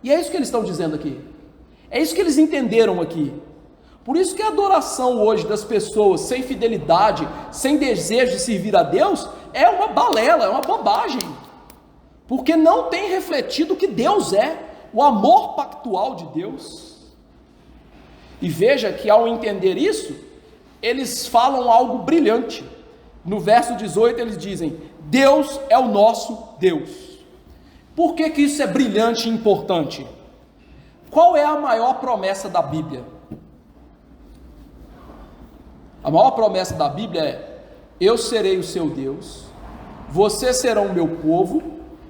e é isso que eles estão dizendo aqui, é isso que eles entenderam aqui. Por isso que a adoração hoje das pessoas sem fidelidade, sem desejo de servir a Deus, é uma balela, é uma bobagem, porque não tem refletido o que Deus é, o amor pactual de Deus. E veja que ao entender isso, eles falam algo brilhante. No verso 18 eles dizem: Deus é o nosso Deus. Por que que isso é brilhante e importante? Qual é a maior promessa da Bíblia? A maior promessa da Bíblia é: eu serei o seu Deus, vocês serão o meu povo,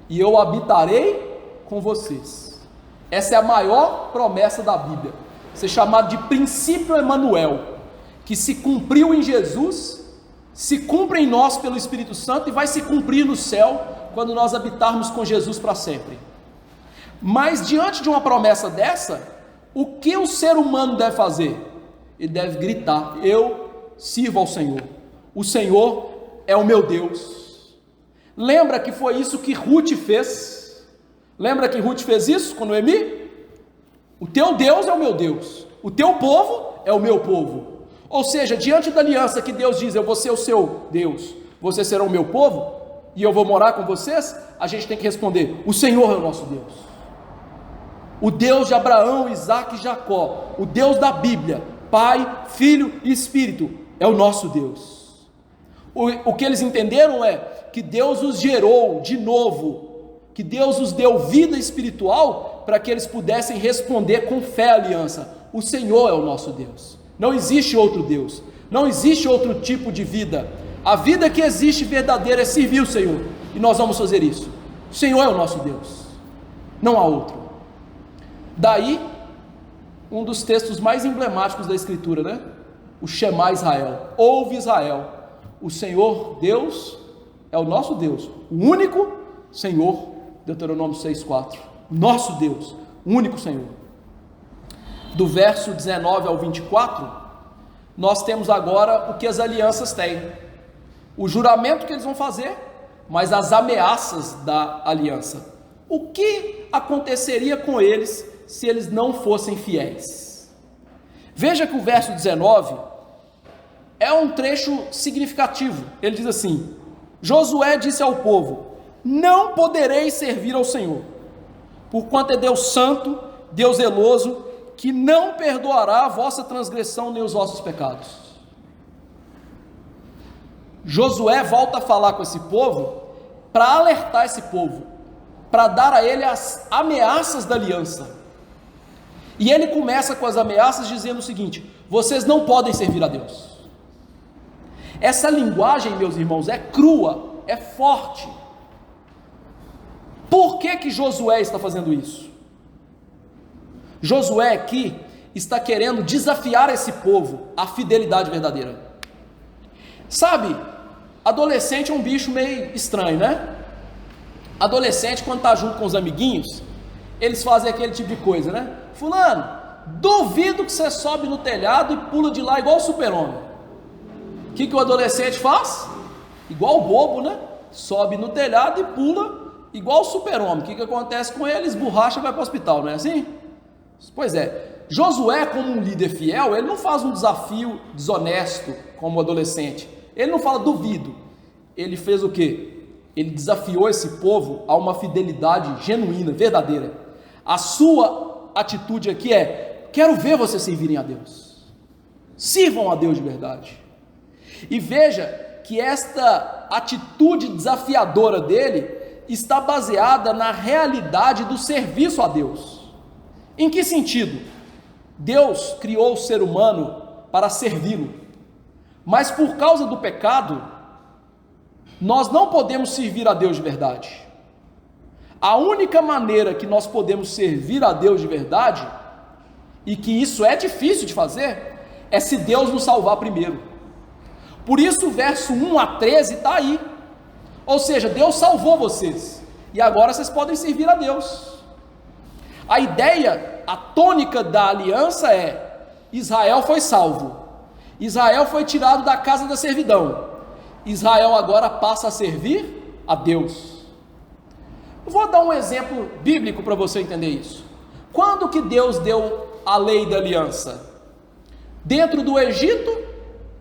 e eu habitarei com vocês. Essa é a maior promessa da Bíblia, ser chamado de princípio Emanuel, que se cumpriu em Jesus, se cumpre em nós pelo Espírito Santo e vai se cumprir no céu, quando nós habitarmos com Jesus para sempre. Mas diante de uma promessa dessa, o que o ser humano deve fazer? Ele deve gritar: eu sirvo ao Senhor, o Senhor é o meu Deus. Lembra que foi isso que Ruth fez? Lembra que Ruth fez isso com Noemi? O teu Deus é o meu Deus, o teu povo é o meu povo. Ou seja, diante da aliança que Deus diz: eu vou ser o seu Deus, vocês serão o meu povo, e eu vou morar com vocês, a gente tem que responder: o Senhor é o nosso Deus, o Deus de Abraão, Isaque e Jacó, o Deus da Bíblia, Pai, Filho e Espírito, é o nosso Deus. O que eles entenderam é que Deus os gerou de novo, que Deus os deu vida espiritual para que eles pudessem responder com fé à aliança: o Senhor é o nosso Deus, não existe outro Deus, não existe outro tipo de vida, a vida que existe verdadeira é servir o Senhor, e nós vamos fazer isso. O Senhor é o nosso Deus, não há outro. Daí um dos textos mais emblemáticos da Escritura, né? O Shema Israel, ouve Israel, o Senhor Deus é o nosso Deus, o único Senhor. Deuteronômio 6,4, nosso Deus, o único Senhor. Do verso 19 ao 24, nós temos agora o que as alianças têm, o juramento que eles vão fazer, mas as ameaças da aliança. O que aconteceria com eles se eles não fossem fiéis? Veja que o verso 19 é um trecho significativo. Ele diz assim: Josué disse ao povo: não podereis servir ao Senhor, porquanto é Deus santo, Deus zeloso, que não perdoará a vossa transgressão nem os vossos pecados. Josué volta a falar com esse povo para alertar esse povo, para dar a ele as ameaças da aliança. E ele começa com as ameaças dizendo o seguinte: vocês não podem servir a Deus. Essa linguagem, meus irmãos, é crua, é forte. Por que que Josué está fazendo isso? Josué aqui está querendo desafiar esse povo à fidelidade verdadeira. Sabe, adolescente é um bicho meio estranho, né? Adolescente, quando está junto com os amiguinhos, eles fazem aquele tipo de coisa, né? Fulano, duvido que você sobe no telhado e pula de lá igual o super-homem. O que o adolescente faz? Igual o bobo, né? Sobe no telhado e pula igual o super-homem. O que acontece com ele? Esborracha e vai para o hospital, não é assim? Pois é, Josué, como um líder fiel, ele não faz um desafio desonesto como o adolescente. Ele não fala duvido. Ele fez o quê? Ele desafiou esse povo a uma fidelidade genuína, verdadeira. A sua atitude aqui é: quero ver vocês servirem a Deus. Sirvam a Deus de verdade. E veja que esta atitude desafiadora dele está baseada na realidade do serviço a Deus. Em que sentido? Deus criou o ser humano para servi-lo, mas por causa do pecado, nós não podemos servir a Deus de verdade. A única maneira que nós podemos servir a Deus de verdade, e que isso é difícil de fazer, é se Deus nos salvar primeiro. Por isso o verso 1 a 13 está aí. Ou seja, Deus salvou vocês, e agora vocês podem servir a Deus. A ideia, a tônica da aliança é: Israel foi salvo, Israel foi tirado da casa da servidão, Israel agora passa a servir a Deus. Eu vou dar um exemplo bíblico para você entender isso. Quando que Deus deu a lei da aliança? Dentro do Egito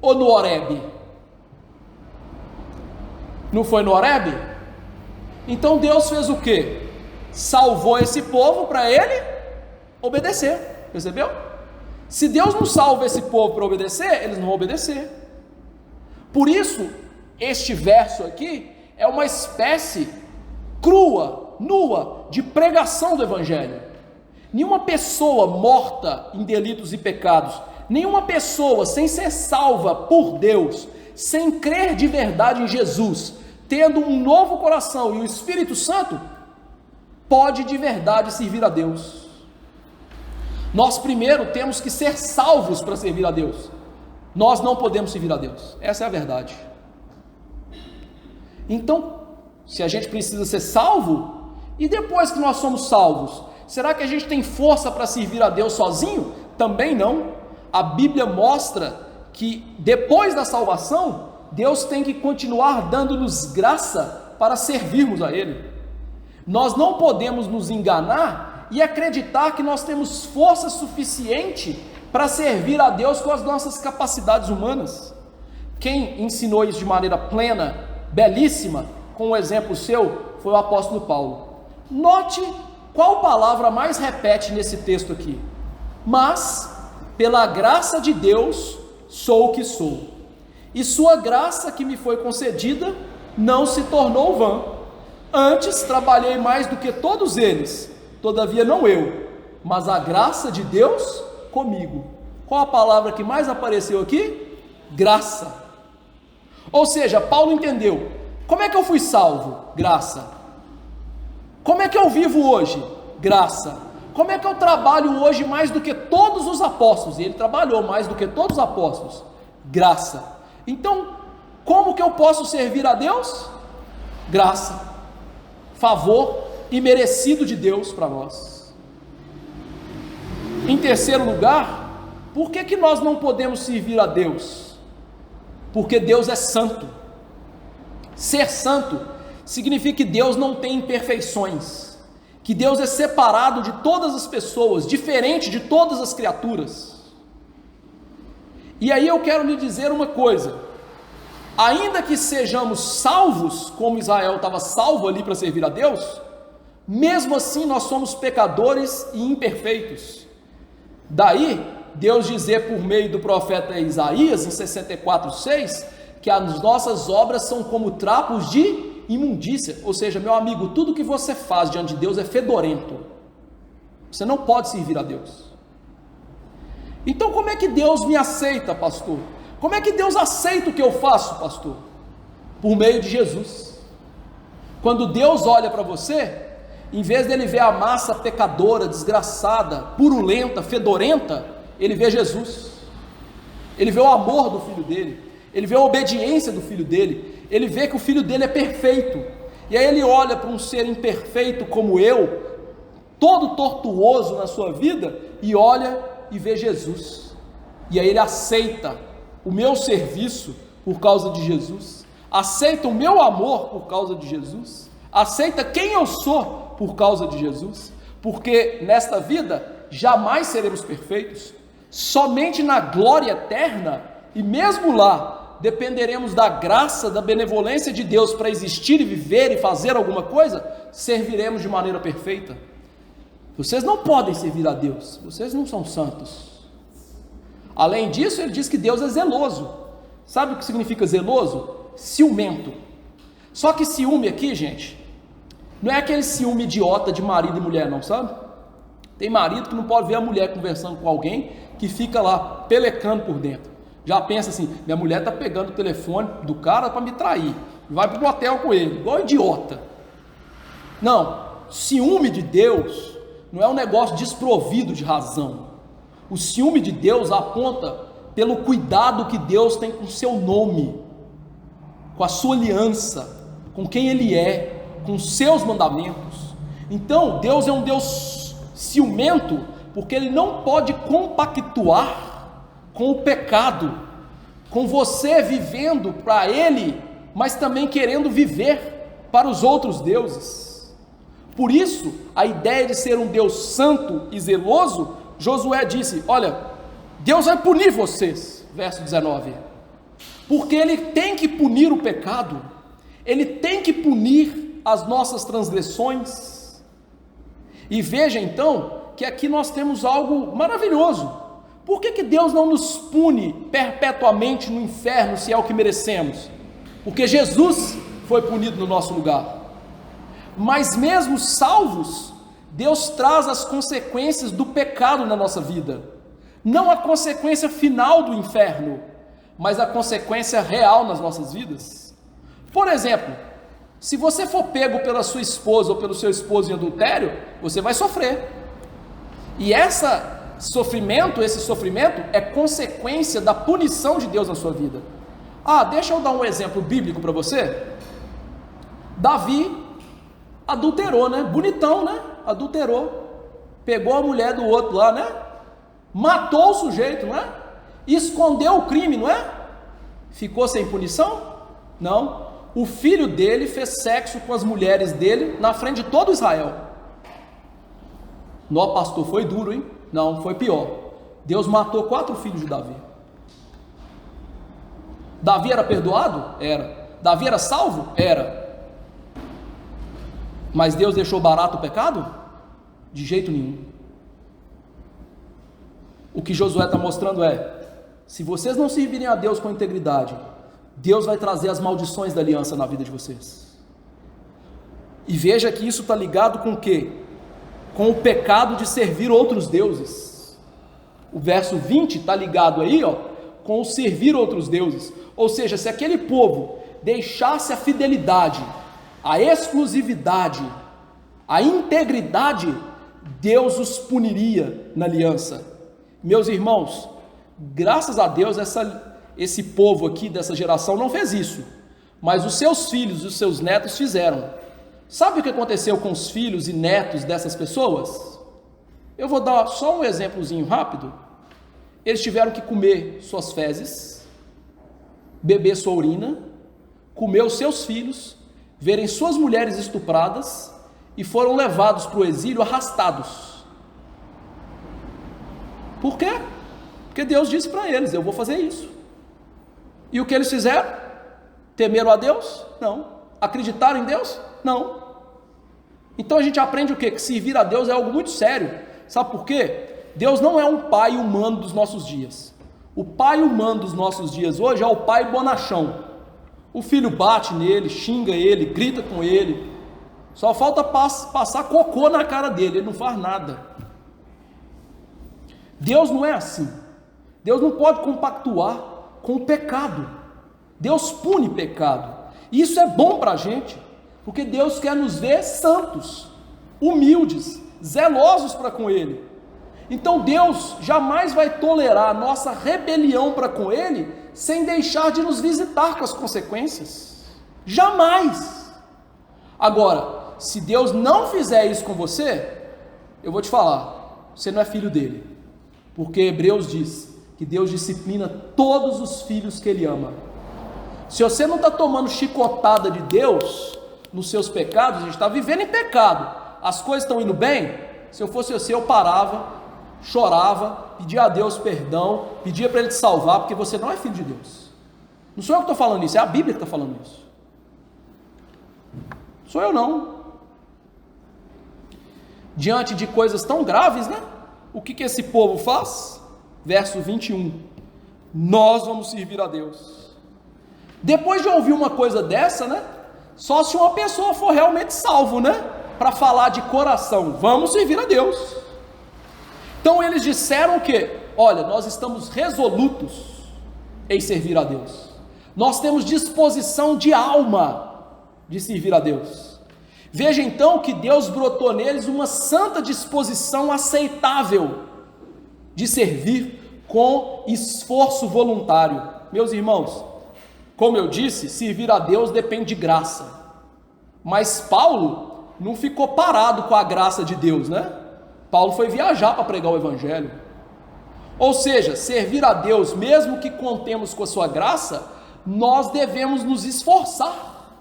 ou no Horebe? Não foi no Horebe? Então Deus fez o quê? Salvou esse povo para ele obedecer, percebeu? Se Deus não salva esse povo para obedecer, eles não vão obedecer. Por isso, este verso aqui é uma espécie crua, nua, de pregação do Evangelho. Nenhuma pessoa morta em delitos e pecados, nenhuma pessoa sem ser salva por Deus, sem crer de verdade em Jesus, tendo um novo coração e o Espírito Santo, pode de verdade servir a Deus. Nós primeiro temos que ser salvos para servir a Deus. Nós não podemos servir a Deus. Essa é a verdade. Então, se a gente precisa ser salvo, e depois que nós somos salvos, será que a gente tem força para servir a Deus sozinho? Também não. A Bíblia mostra que depois da salvação, Deus tem que continuar dando-nos graça para servirmos a Ele. Nós não podemos nos enganar e acreditar que nós temos força suficiente para servir a Deus com as nossas capacidades humanas. Quem ensinou isso de maneira plena, belíssima, com um exemplo seu, foi o apóstolo Paulo. Note qual palavra mais repete nesse texto aqui: mas pela graça de Deus sou o que sou, e sua graça que me foi concedida não se tornou vã. Antes trabalhei mais do que todos eles, todavia não eu, mas a graça de Deus comigo. Qual a palavra que mais apareceu aqui? Graça. Ou seja, Paulo entendeu: como é que eu fui salvo? Graça. Como é que eu vivo hoje? Graça. Como é que eu trabalho hoje mais do que todos os apóstolos? E ele trabalhou mais do que todos os apóstolos. Graça. Então, como que eu posso servir a Deus? Graça. Favor imerecido de Deus para nós. Em terceiro lugar, por que nós não podemos servir a Deus? Porque Deus é santo. Ser santo significa que Deus não tem imperfeições, que Deus é separado de todas as pessoas, diferente de todas as criaturas. E aí eu quero lhe dizer uma coisa: ainda que sejamos salvos, como Israel estava salvo ali para servir a Deus, mesmo assim nós somos pecadores e imperfeitos. Daí Deus dizer por meio do profeta Isaías, em 64:6, que as nossas obras são como trapos de imundícia. Ou seja, meu amigo, tudo que você faz diante de Deus é fedorento. Você não pode servir a Deus. Então como é que Deus me aceita, pastor? Como é que Deus aceita o que eu faço, pastor? Por meio de Jesus. Quando Deus olha para você, em vez dele ver a massa pecadora, desgraçada, purulenta, fedorenta, ele vê Jesus. Ele vê o amor do filho dele. Ele vê a obediência do filho dele. Ele vê que o filho dele é perfeito. E aí ele olha para um ser imperfeito como eu, todo tortuoso na sua vida, e olha e vê Jesus. E aí ele aceita o meu serviço por causa de Jesus, aceita o meu amor por causa de Jesus, aceita quem eu sou por causa de Jesus, porque nesta vida jamais seremos perfeitos, somente na glória eterna, e mesmo lá, dependeremos da graça, da benevolência de Deus para existir e viver e fazer alguma coisa, serviremos de maneira perfeita. Vocês não podem servir a Deus, vocês não são santos. Além disso, ele diz que Deus é zeloso. Sabe o que significa zeloso? Ciumento. Só que ciúme aqui, gente, não é aquele ciúme idiota de marido e mulher, não, sabe? Tem marido que não pode ver a mulher conversando com alguém, que fica lá pelecando por dentro. Já pensa assim: minha mulher está pegando o telefone do cara para me trair, vai para o motel com ele, igual idiota. Não, ciúme de Deus não é um negócio desprovido de razão. O ciúme de Deus aponta pelo cuidado que Deus tem com o seu nome, com a sua aliança, com quem Ele é, com os seus mandamentos. Então, Deus é um Deus ciumento, porque Ele não pode compactuar com o pecado, com você vivendo para Ele, mas também querendo viver para os outros deuses. Por isso, a ideia de ser um Deus santo e zeloso, Josué disse: olha, Deus vai punir vocês, verso 19, porque Ele tem que punir o pecado, Ele tem que punir as nossas transgressões. E veja então, que aqui nós temos algo maravilhoso. Por que Deus não nos pune perpetuamente no inferno, se é o que merecemos? Porque Jesus foi punido no nosso lugar. Mas mesmo salvos, Deus traz as consequências do pecado na nossa vida. Não a consequência final do inferno, mas a consequência real nas nossas vidas. Por exemplo, se você for pego pela sua esposa ou pelo seu esposo em adultério, você vai sofrer. E esse sofrimento é consequência da punição de Deus na sua vida. Deixa eu dar um exemplo bíblico para você. Davi adulterou, né? Bonitão, né? Adulterou. Pegou a mulher do outro lá, né? Matou o sujeito, não é? Escondeu o crime, não é? Ficou sem punição? Não. O filho dele fez sexo com as mulheres dele na frente de todo Israel. Nó, pastor, foi duro, hein? Não, foi pior. Deus matou 4 filhos de Davi. Davi era perdoado? Era. Davi era salvo? Era. Mas Deus deixou barato o pecado? De jeito nenhum. O que Josué está mostrando se vocês não servirem a Deus com integridade, Deus vai trazer as maldições da aliança na vida de vocês. E veja que isso está ligado com o quê? Com o pecado de servir outros deuses. O verso 20 está ligado aí, com o servir outros deuses. Ou seja, se aquele povo deixasse a fidelidade, a exclusividade, a integridade, Deus os puniria na aliança. Meus irmãos, graças a Deus esse povo aqui dessa geração não fez isso, mas os seus filhos e os seus netos fizeram. Sabe o que aconteceu com os filhos e netos dessas pessoas? Eu vou dar só um exemplozinho rápido. Eles tiveram que comer suas fezes, beber sua urina, comer os seus filhos, verem suas mulheres estupradas e foram levados para o exílio arrastados. Por quê? Porque Deus disse para eles: eu vou fazer isso. E o que eles fizeram? Temeram a Deus? Não. Acreditaram em Deus? Não. Então a gente aprende o quê? Que servir a Deus é algo muito sério. Sabe por quê? Deus não é um pai humano dos nossos dias. O pai humano dos nossos dias hoje é o pai bonachão. O filho bate nele, xinga ele, grita com ele. Só falta passar cocô na cara dele, ele não faz nada. Deus não é assim. Deus não pode compactuar com o pecado. Deus pune pecado. E isso é bom para a gente, porque Deus quer nos ver santos, humildes, zelosos para com Ele. Então Deus jamais vai tolerar a nossa rebelião para com Ele, sem deixar de nos visitar com as consequências. Jamais. Agora, se Deus não fizer isso com você, eu vou te falar, você não é filho dele. Porque Hebreus diz que Deus disciplina todos os filhos que Ele ama. Se você não está tomando chicotada de Deus nos seus pecados, a gente está vivendo em pecado, as coisas estão indo bem. Se eu fosse você, eu parava, chorava, pedia a Deus perdão, pedia para Ele te salvar, porque você não é filho de Deus. Não sou eu que estou falando isso, é a Bíblia que está falando isso. Sou eu não. Diante de coisas tão graves, né? O que esse povo faz? Verso 21. Nós vamos servir a Deus. Depois de ouvir uma coisa dessa, né? Só se uma pessoa for realmente salvo, né? Para falar de coração, vamos servir a Deus. Então eles disseram o quê? Olha, nós estamos resolutos em servir a Deus. Nós temos disposição de alma de servir a Deus. Veja então que Deus brotou neles uma santa disposição aceitável de servir com esforço voluntário. Meus irmãos, como eu disse, servir a Deus depende de graça. Mas Paulo não ficou parado com a graça de Deus, né? Paulo foi viajar para pregar o evangelho. Ou seja, servir a Deus, mesmo que contemos com a sua graça, nós devemos nos esforçar.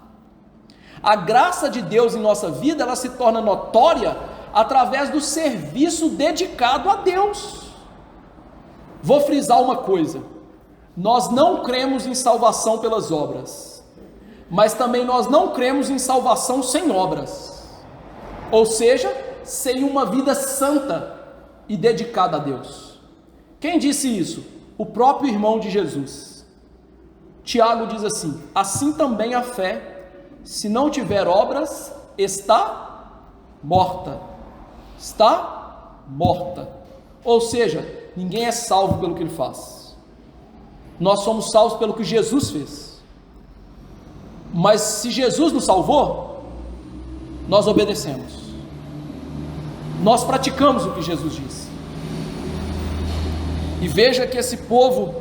A graça de Deus em nossa vida, ela se torna notória através do serviço dedicado a Deus. Vou frisar uma coisa: nós não cremos em salvação pelas obras, mas também nós não cremos em salvação sem obras, ou seja, sem uma vida santa e dedicada a Deus. Quem disse isso? O próprio irmão de Jesus. Tiago diz assim: assim também a fé, se não tiver obras, está morta. Está morta. Ou seja, ninguém é salvo pelo que ele faz. Nós somos salvos pelo que Jesus fez. Mas se Jesus nos salvou, nós obedecemos. Nós praticamos o que Jesus disse. E veja que esse povo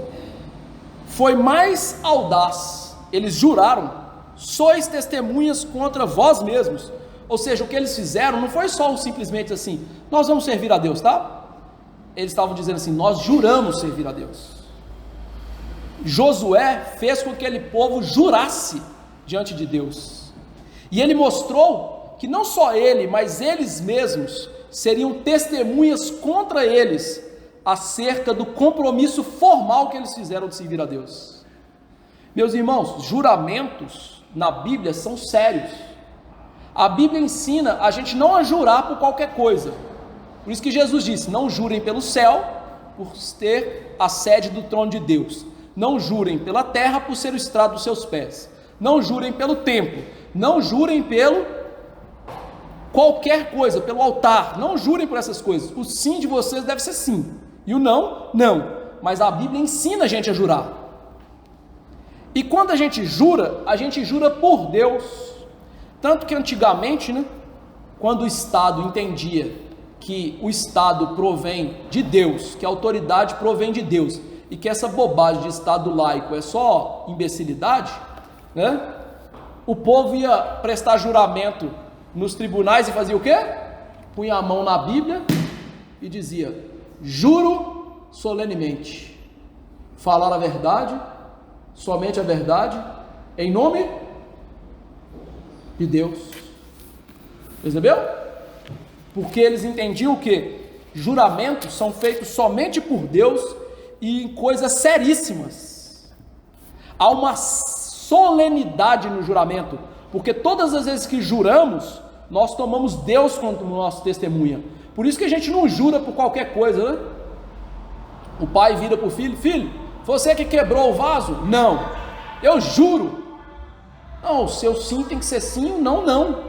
foi mais audaz. Eles juraram: sois testemunhas contra vós mesmos. Ou seja, o que eles fizeram não foi só simplesmente assim: nós vamos servir a Deus, tá? Eles estavam dizendo assim: nós juramos servir a Deus. Josué fez com que aquele povo jurasse diante de Deus. E ele mostrou que não só ele, mas eles mesmos seriam testemunhas contra eles acerca do compromisso formal que eles fizeram de servir a Deus. Meus irmãos, juramentos na Bíblia são sérios. A Bíblia ensina a gente não a jurar por qualquer coisa. Por isso que Jesus disse: não jurem pelo céu, por ter a sede do trono de Deus. Não jurem pela terra, por ser o estrado dos seus pés. Não jurem pelo templo. Não jurem pelo qualquer coisa, pelo altar. Não jurem por essas coisas. O sim de vocês deve ser sim, e o não, não. Mas a Bíblia ensina a gente a jurar. E quando a gente jura por Deus. Tanto que antigamente, né, quando o Estado entendia que o Estado provém de Deus, que a autoridade provém de Deus, e que essa bobagem de Estado laico é só imbecilidade, né? O povo ia prestar juramento nos tribunais e fazia o quê? Punha a mão na Bíblia e dizia: juro solenemente falar a verdade, somente a verdade, em nome de Deus. Percebeu? Porque eles entendiam que juramentos são feitos somente por Deus e em coisas seríssimas. Há uma solenidade no juramento, porque todas as vezes que juramos, nós tomamos Deus como nossa testemunha. Por isso que a gente não jura por qualquer coisa, né? O pai vira para o filho: filho, você que quebrou o vaso? Não, eu juro. Não, o seu sim tem que ser sim, o não, não.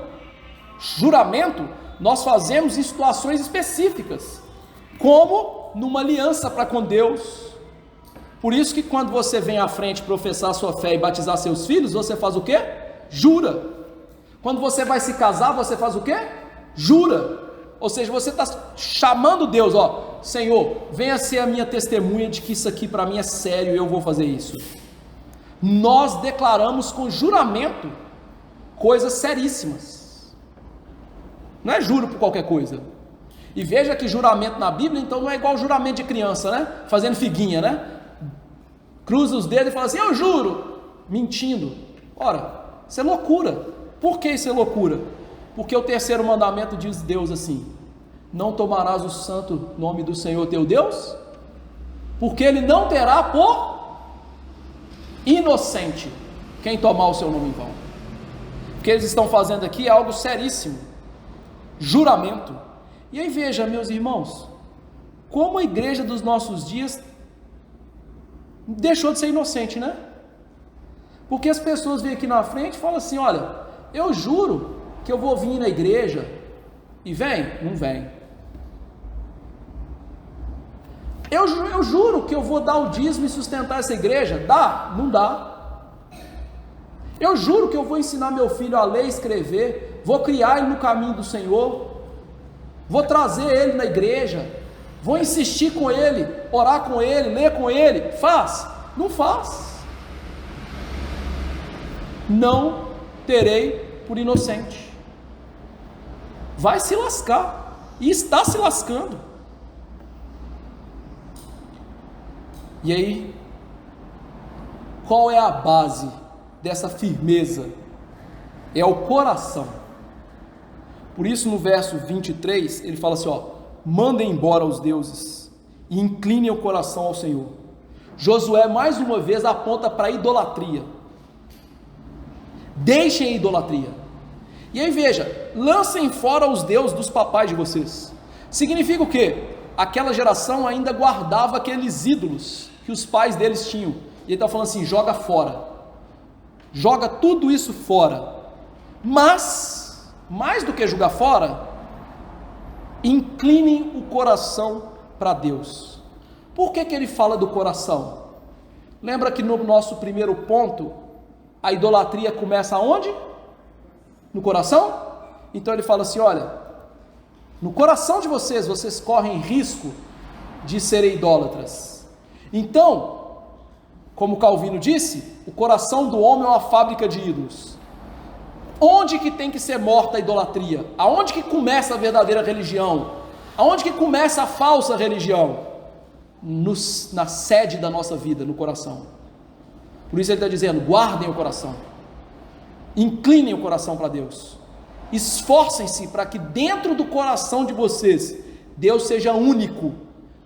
Juramento nós fazemos em situações específicas, como numa aliança para com Deus. Por isso que quando você vem à frente professar sua fé e batizar seus filhos, você faz o quê? Jura. Quando você vai se casar, você faz o quê? Jura. Ou seja, você está chamando Deus: ó, Senhor, venha ser a minha testemunha de que isso aqui para mim é sério e eu vou fazer isso. Nós declaramos com juramento coisas seríssimas. Não é juro por qualquer coisa. E veja que juramento na Bíblia, então, não é igual juramento de criança, né? Fazendo figuinha, né? Cruza os dedos e fala assim: eu juro, mentindo. Ora, isso é loucura. Por que isso é loucura? Porque o terceiro mandamento diz Deus assim: não tomarás o santo nome do Senhor teu Deus, porque ele não terá por inocente quem tomar o seu nome em vão. O que eles estão fazendo aqui é algo seríssimo. Juramento. E aí veja, meus irmãos, como a igreja dos nossos dias deixou de ser inocente, né? Porque as pessoas vêm aqui na frente e falam assim: olha, eu juro que eu vou vir na igreja, e vem? Não vem. Eu juro que eu vou dar o dízimo e sustentar essa igreja, dá? Não dá. Eu juro que eu vou ensinar meu filho a ler e escrever, vou criar ele no caminho do Senhor, vou trazer ele na igreja, vou insistir com ele, orar com ele, ler com ele. Faz? Não faz. Não terei por inocente. Vai se lascar, e está se lascando. E aí, qual é a base dessa firmeza? É o coração. Por isso no verso 23, ele fala assim, mandem embora os deuses e inclinem o coração ao Senhor. Josué mais uma vez aponta para a idolatria. Deixem a idolatria. E aí veja, lancem fora os deuses dos papais de vocês. Significa o quê? Aquela geração ainda guardava aqueles ídolos que os pais deles tinham. E ele está falando assim, joga fora. Joga tudo isso fora. Mas, mais do que jogar fora, inclinem o coração para Deus. Por que ele fala do coração? Lembra que no nosso primeiro ponto, a idolatria começa aonde? No coração? Então ele fala assim, olha, no coração de vocês, vocês correm risco de serem idólatras. Então, como Calvino disse, o coração do homem é uma fábrica de ídolos. Onde que tem que ser morta a idolatria? Aonde que começa a verdadeira religião? Aonde que começa a falsa religião? Na sede da nossa vida, no coração. Por isso ele está dizendo, guardem o coração, inclinem o coração para Deus, esforcem-se para que dentro do coração de vocês, Deus seja único,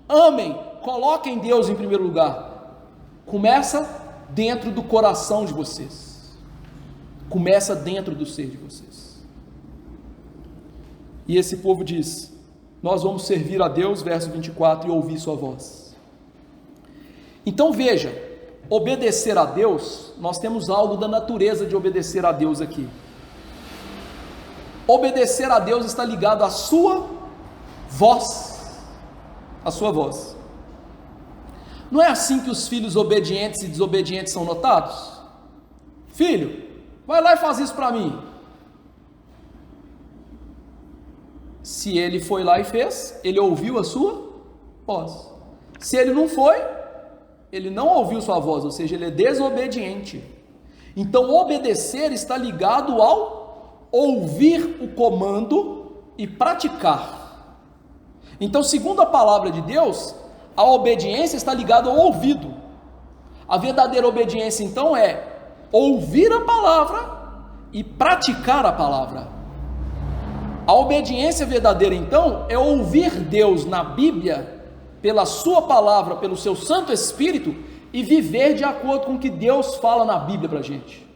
amem, coloquem Deus em primeiro lugar. Começa dentro do coração de vocês, começa dentro do ser de vocês. E esse povo diz, nós vamos servir a Deus, verso 24, e ouvir sua voz. Então veja, obedecer a Deus, nós temos algo da natureza de obedecer a Deus aqui. Obedecer a Deus está ligado à sua voz, à sua voz. Não é assim que os filhos obedientes e desobedientes são notados? Filho, vai lá e faz isso para mim. Se ele foi lá e fez, ele ouviu a sua voz. Se ele não foi, ele não ouviu sua voz, ou seja, ele é desobediente. Então obedecer está ligado ao ouvir o comando e praticar. Então, segundo a palavra de Deus, a obediência está ligada ao ouvido. A verdadeira obediência então é ouvir a palavra e praticar a palavra. A obediência verdadeira então é ouvir Deus na Bíblia, pela sua palavra, pelo seu Santo Espírito, e viver de acordo com o que Deus fala na Bíblia para a gente.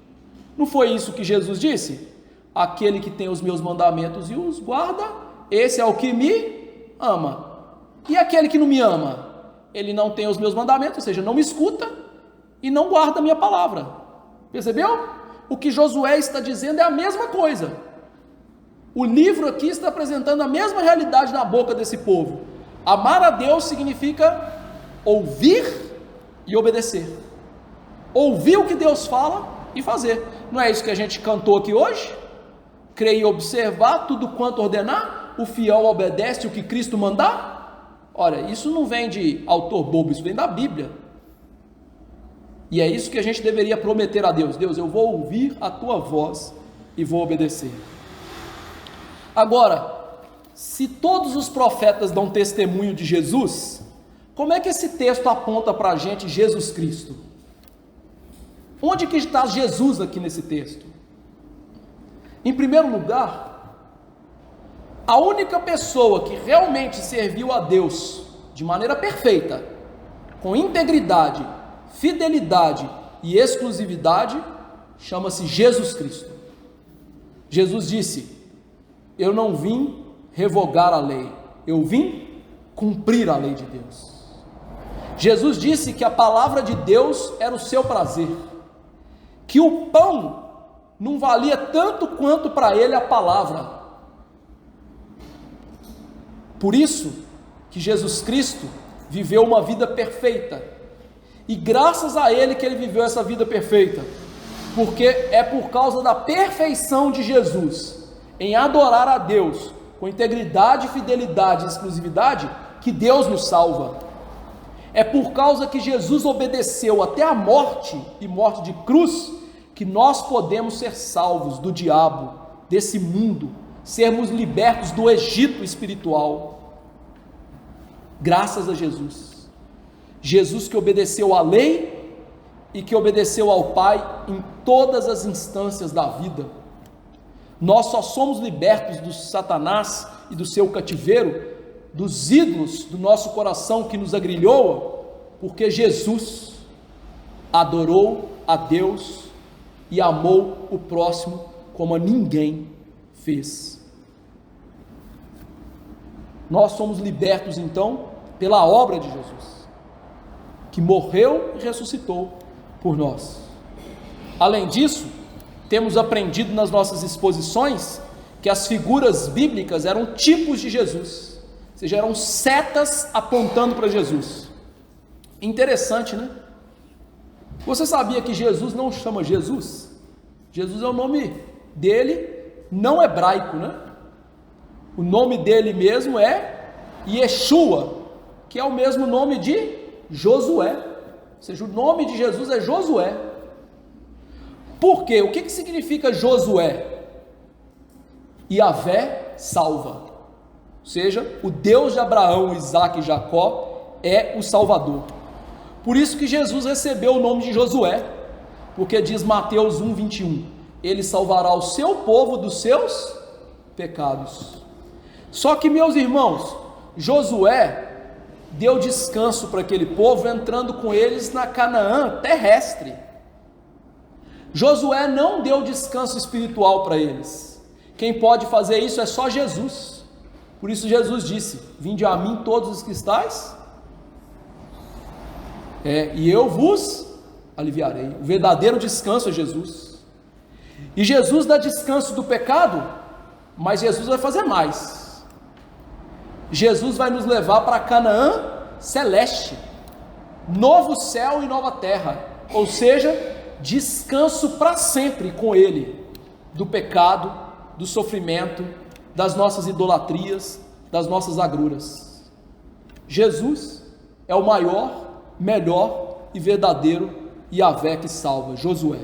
Não foi isso que Jesus disse? Aquele que tem os meus mandamentos e os guarda, esse é o que me ama. E aquele que não me ama, ele não tem os meus mandamentos, ou seja, não me escuta e não guarda a minha palavra. Percebeu? O que Josué está dizendo é a mesma coisa. O livro aqui está apresentando a mesma realidade na boca desse povo. Amar a Deus significa ouvir e obedecer. Ouvir o que Deus fala e fazer. Não é isso que a gente cantou aqui hoje? Crer e observar tudo quanto ordenar, o fiel obedece o que Cristo mandar. Olha, isso não vem de autor bobo, isso vem da Bíblia. E é isso que a gente deveria prometer a Deus. Deus, eu vou ouvir a tua voz e vou obedecer. Agora, se todos os profetas dão testemunho de Jesus, como é que esse texto aponta para a gente Jesus Cristo? Onde que está Jesus aqui nesse texto? Em primeiro lugar, a única pessoa que realmente serviu a Deus de maneira perfeita, com integridade, fidelidade e exclusividade, chama-se Jesus Cristo. Jesus disse, eu não vim revogar a lei, eu vim cumprir a lei de Deus. Jesus disse que a palavra de Deus era o seu prazer, que o pão não valia tanto quanto para ele a palavra. Por isso que Jesus Cristo viveu uma vida perfeita, e graças a ele que ele viveu essa vida perfeita, porque é por causa da perfeição de Jesus, em adorar a Deus com integridade, fidelidade e exclusividade, que Deus nos salva. É por causa que Jesus obedeceu até a morte, e morte de cruz, que nós podemos ser salvos do diabo, desse mundo, sermos libertos do Egito espiritual. Graças a Jesus. Jesus que obedeceu à lei e que obedeceu ao Pai em todas as instâncias da vida. Nós só somos libertos do Satanás e do seu cativeiro, dos ídolos do nosso coração que nos agrilhoa, porque Jesus adorou a Deus e amou o próximo como a ninguém fez. Nós somos libertos então pela obra de Jesus, que morreu e ressuscitou por nós. Além disso, temos aprendido nas nossas exposições que as figuras bíblicas eram tipos de Jesus, ou seja, eram setas apontando para Jesus. Interessante, né? Você sabia que Jesus não chama Jesus? Jesus é o nome dele não hebraico, né? O nome dele mesmo é Yeshua, que é o mesmo nome de Josué, ou seja, o nome de Jesus é Josué. Por quê? O que significa Josué? Yahvé salva, ou seja, o Deus de Abraão, Isaac e Jacó é o Salvador. Por isso que Jesus recebeu o nome de Josué, porque diz Mateus 1:21, ele salvará o seu povo dos seus pecados. Só que, meus irmãos, Josué deu descanso para aquele povo, entrando com eles na Canaã terrestre. Josué não deu descanso espiritual para eles. Quem pode fazer isso é só Jesus. Por isso Jesus disse: vinde a mim todos os que estáis, e eu vos aliviarei. O verdadeiro descanso é Jesus. E Jesus dá descanso do pecado, mas Jesus vai fazer mais. Jesus vai nos levar para Canaã celeste, novo céu e nova terra, ou seja, descanso para sempre com Ele, do pecado, do sofrimento, das nossas idolatrias, das nossas agruras. Jesus é o maior, melhor e verdadeiro Yahvé que salva, Josué.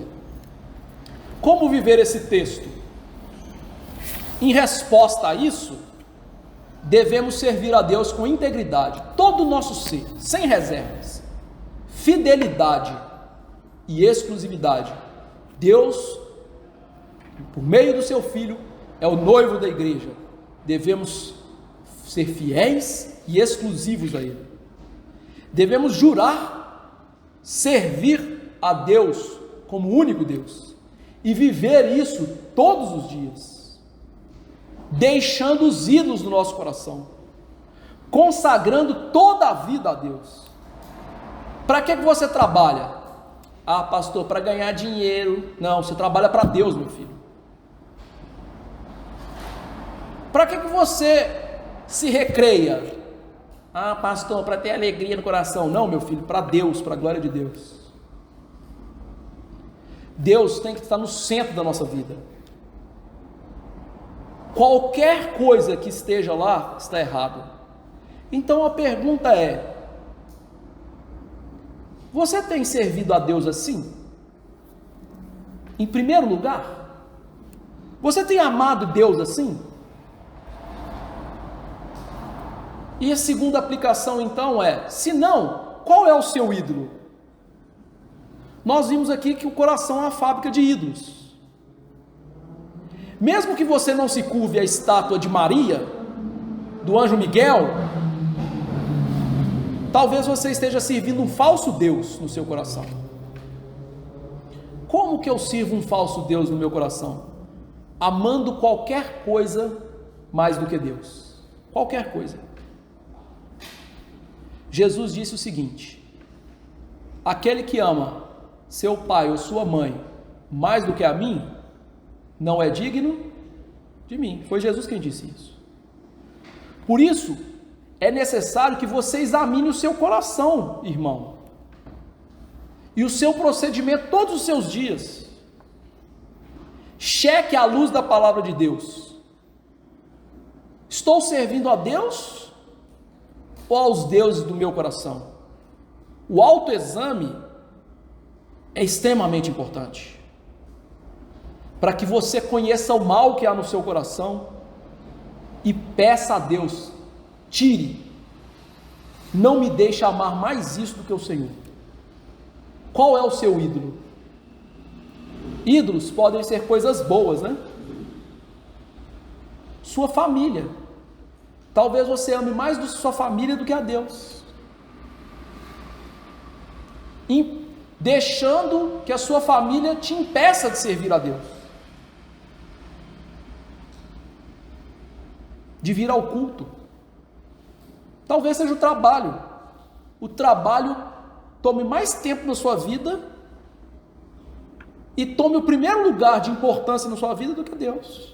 Como viver esse texto? Em resposta a isso, devemos servir a Deus com integridade, todo o nosso ser, sem reservas, fidelidade e exclusividade. Deus, por meio do seu Filho, é o noivo da igreja. Devemos ser fiéis e exclusivos a Ele. Devemos jurar servir a Deus como único Deus e viver isso todos os dias, deixando os ídolos no nosso coração, consagrando toda a vida a Deus. Para que você trabalha? Ah, pastor, para ganhar dinheiro. Não, você trabalha para Deus, meu filho. Para que você se recreia? Ah, pastor, para ter alegria no coração. Não, meu filho, para Deus, para a glória de Deus. Deus tem que estar no centro da nossa vida. Qualquer coisa que esteja lá está errado. Então a pergunta é: você tem servido a Deus assim? Em primeiro lugar, você tem amado Deus assim? E a segunda aplicação então é: se não, qual é o seu ídolo? Nós vimos aqui que o coração é uma fábrica de ídolos. Mesmo que você não se curve à estátua de Maria, do anjo Miguel, talvez você esteja servindo um falso Deus no seu coração. Como que eu sirvo um falso Deus no meu coração? Amando qualquer coisa mais do que Deus. Qualquer coisa. Jesus disse o seguinte: aquele que ama seu pai ou sua mãe mais do que a mim, não é digno de mim. Foi Jesus quem disse isso. Por isso, é necessário que você examine o seu coração, irmão, e o seu procedimento todos os seus dias. Cheque à luz da palavra de Deus. Estou servindo a Deus ou aos deuses do meu coração? O autoexame é extremamente importante, para que você conheça o mal que há no seu coração e peça a Deus: tire, não me deixe amar mais isso do que o Senhor. Qual é o seu ídolo? Ídolos podem ser coisas boas, né? Sua família. Talvez você ame mais sua família do que a Deus, deixando que a sua família te impeça de servir a Deus, de vir ao culto. Talvez seja o trabalho. O trabalho tome mais tempo na sua vida e tome o primeiro lugar de importância na sua vida do que Deus.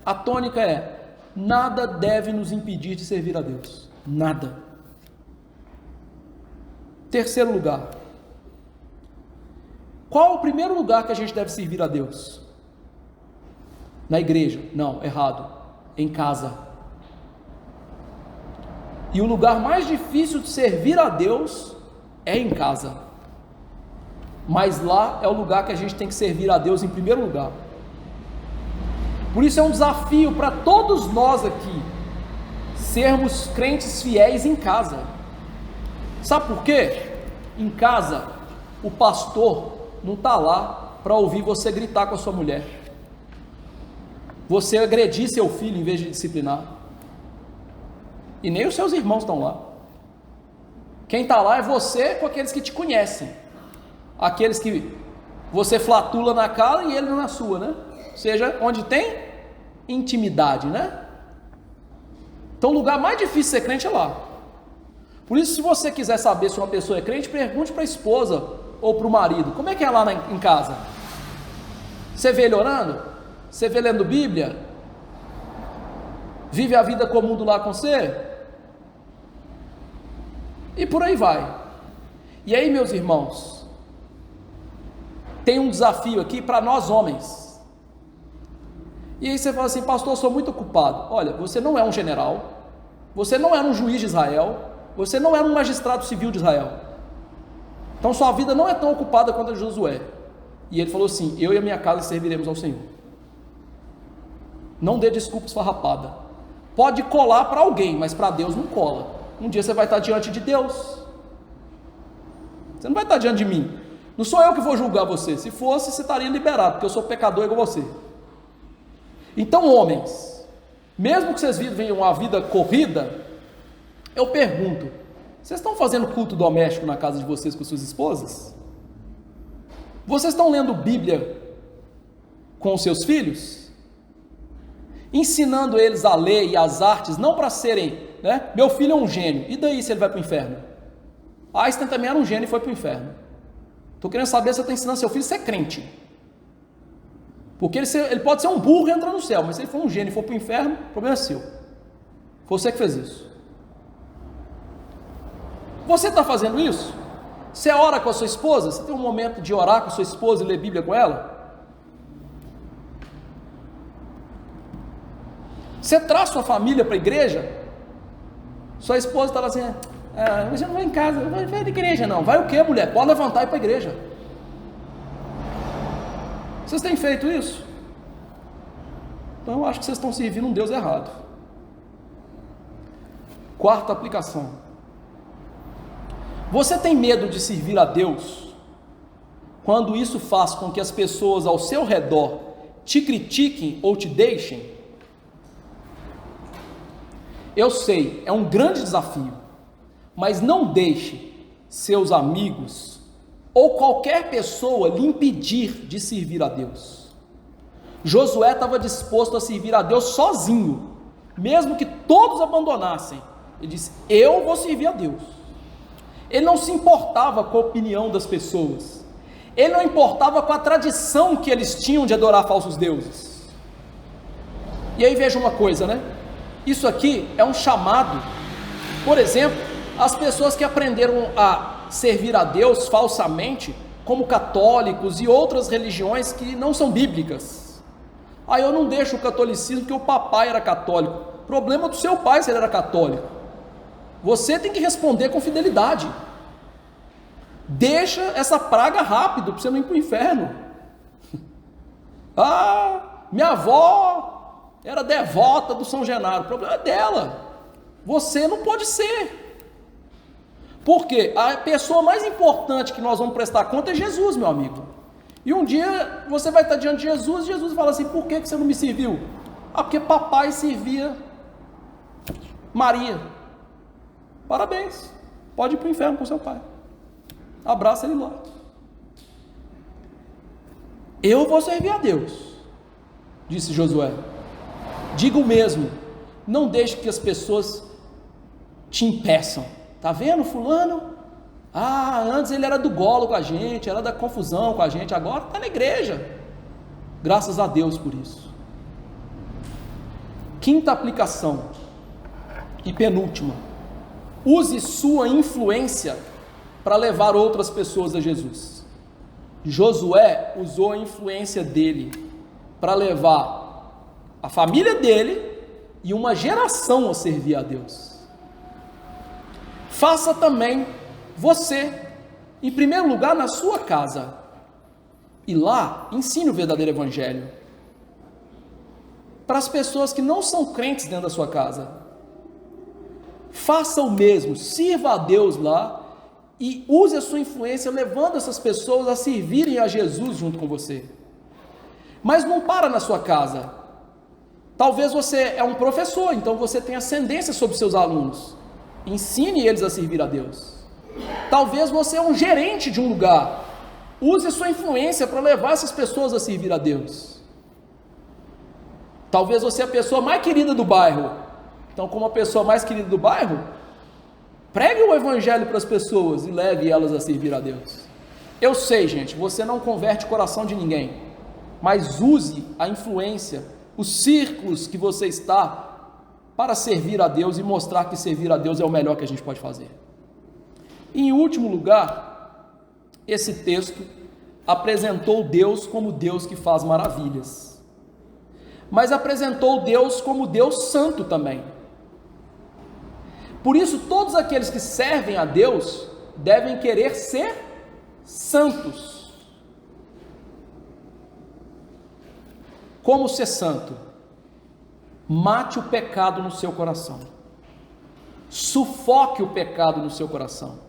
A tônica é: nada deve nos impedir de servir a Deus. Nada. Terceiro lugar. Qual o primeiro lugar que a gente deve servir a Deus? Na igreja? Não, errado. Em casa. E o lugar mais difícil de servir a Deus é em casa. Mas lá é o lugar que a gente tem que servir a Deus em primeiro lugar. Por isso é um desafio para todos nós aqui sermos crentes fiéis em casa. Sabe por quê? Em casa, o pastor não está lá para ouvir você gritar com a sua mulher, você agredir seu filho em vez de disciplinar, e nem os seus irmãos estão lá. Quem está lá é você com aqueles que te conhecem, aqueles que você flatula na cara e ele na sua, né? Ou seja, onde tem intimidade, né? Então o lugar mais difícil de ser crente é lá. Por isso, se você quiser saber se uma pessoa é crente, pergunte para a esposa ou para o marido: como é que é lá em casa? Você vê ele orando? Você vê lendo Bíblia? Vive a vida comum do lar com você? E por aí vai. E aí, meus irmãos, tem um desafio aqui para nós homens. E aí você fala assim: pastor, eu sou muito ocupado. Olha, você não é um general, você não era um juiz de Israel, você não era um magistrado civil de Israel. Então sua vida não é tão ocupada quanto a de Josué. E ele falou assim: eu e a minha casa serviremos ao Senhor. Não dê desculpa esfarrapada. Pode colar para alguém, mas para Deus não cola. Um dia você vai estar diante de Deus. Você não vai estar diante de mim. Não sou eu que vou julgar você. Se fosse, você estaria liberado, porque eu sou pecador igual você. Então, homens, mesmo que vocês vivem uma vida corrida, eu pergunto: vocês estão fazendo culto doméstico na casa de vocês com suas esposas? Vocês estão lendo Bíblia com os seus filhos? Ensinando eles a ler e as artes, não para serem, né? Meu filho é um gênio, e daí se ele vai para o inferno? Einstein também era um gênio e foi para o inferno. Estou querendo saber se você está ensinando seu filho a ser crente. Porque ele pode ser um burro e entrar no céu, mas se ele for um gênio e for para o inferno, o problema é seu. Foi você que fez isso. Você está fazendo isso? Você ora com a sua esposa? Você tem um momento de orar com a sua esposa e ler Bíblia com ela? Você traz sua família para a igreja? Sua esposa está lá assim: mas eu não vou em casa, não vai na igreja não. Vai o quê, mulher? Pode levantar e ir para a igreja. Vocês têm feito isso? Então eu acho que vocês estão servindo um Deus errado. Quarta aplicação: você tem medo de servir a Deus quando isso faz com que as pessoas ao seu redor te critiquem ou te deixem? Eu sei, é um grande desafio, mas não deixe seus amigos ou qualquer pessoa lhe impedir de servir a Deus. Josué estava disposto a servir a Deus sozinho, mesmo que todos abandonassem. Ele disse: eu vou servir a Deus. Ele não se importava com a opinião das pessoas, ele não importava com a tradição que eles tinham de adorar falsos deuses. E aí veja uma coisa, né? Isso aqui é um chamado, por exemplo, às pessoas que aprenderam a servir a Deus falsamente, como católicos e outras religiões que não são bíblicas. Eu não deixo o catolicismo porque o papai era católico. Problema do seu pai se ele era católico. Você tem que responder com fidelidade. Deixa essa praga rápido para você não ir para o inferno. Ah, minha avó era devota do São Genaro. O problema é dela. Você não pode ser. Porque a pessoa mais importante que nós vamos prestar conta é Jesus, meu amigo. E um dia você vai estar diante de Jesus e Jesus fala assim: por que você não me serviu? Ah, porque papai servia Maria. Parabéns. Pode ir para o inferno com seu pai. Abraça ele lá. Eu vou servir a Deus, disse Josué. Diga o mesmo. Não deixe que as pessoas te impeçam. Tá vendo fulano? Ah, antes ele era do golo com a gente, era da confusão com a gente, agora está na igreja. Graças a Deus por isso. Quinta aplicação e penúltima: use sua influência para levar outras pessoas a Jesus. Josué usou a influência dele para levar a família dele e uma geração a servir a Deus. Faça também você, em primeiro lugar, na sua casa, e lá ensine o verdadeiro evangelho para as pessoas que não são crentes dentro da sua casa. Faça o mesmo, sirva a Deus lá e use a sua influência levando essas pessoas a servirem a Jesus junto com você. Mas não para na sua casa. Talvez você é um professor, então você tem ascendência sobre seus alunos. Ensine eles a servir a Deus. Talvez você é um gerente de um lugar. Use a sua influência para levar essas pessoas a servir a Deus. Talvez você é a pessoa mais querida do bairro. Então, como a pessoa mais querida do bairro, pregue o evangelho para as pessoas e leve elas a servir a Deus. Eu sei, gente, você não converte o coração de ninguém, mas use a influência, os círculos que você está, para servir a Deus e mostrar que servir a Deus é o melhor que a gente pode fazer. E, em último lugar, esse texto apresentou Deus como Deus que faz maravilhas, mas apresentou Deus como Deus santo também. Por isso, todos aqueles que servem a Deus devem querer ser santos. Como ser santo? Mate o pecado no seu coração. Sufoque o pecado no seu coração.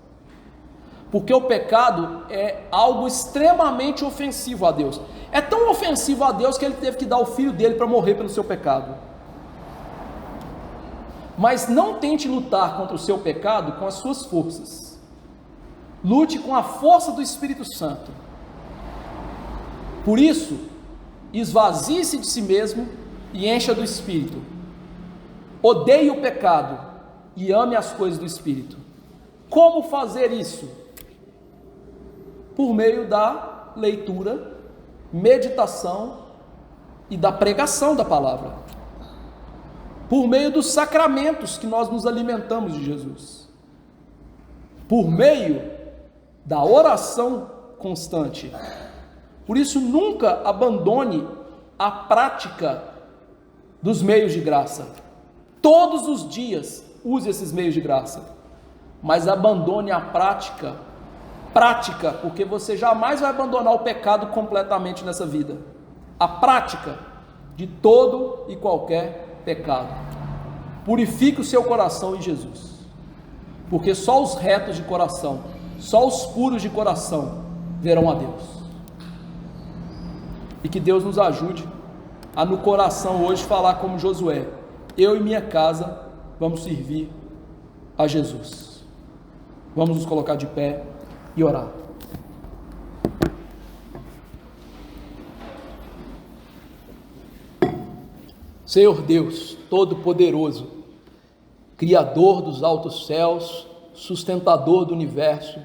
Porque o pecado é algo extremamente ofensivo a Deus. É tão ofensivo a Deus que ele teve que dar o filho dele para morrer pelo seu pecado. Mas não tente lutar contra o seu pecado com as suas forças. Lute com a força do Espírito Santo. Por isso, esvazie-se de si mesmo e encha do Espírito. Odeie o pecado e ame as coisas do Espírito. Como fazer isso? Por meio da leitura, meditação e da pregação da palavra. Por meio dos sacramentos que nós nos alimentamos de Jesus. Por meio da oração constante. Por isso, nunca abandone a prática dos meios de graça. Todos os dias use esses meios de graça, mas abandone a prática, porque você jamais vai abandonar o pecado completamente nessa vida. A prática de todo e qualquer pecado. Purifique o seu coração em Jesus, porque só os retos de coração, só os puros de coração verão a Deus. E que Deus nos ajude a no coração hoje falar como Josué: eu e minha casa vamos servir a Jesus. Vamos nos colocar de pé e orar. Senhor Deus Todo-Poderoso, Criador dos altos céus, sustentador do universo,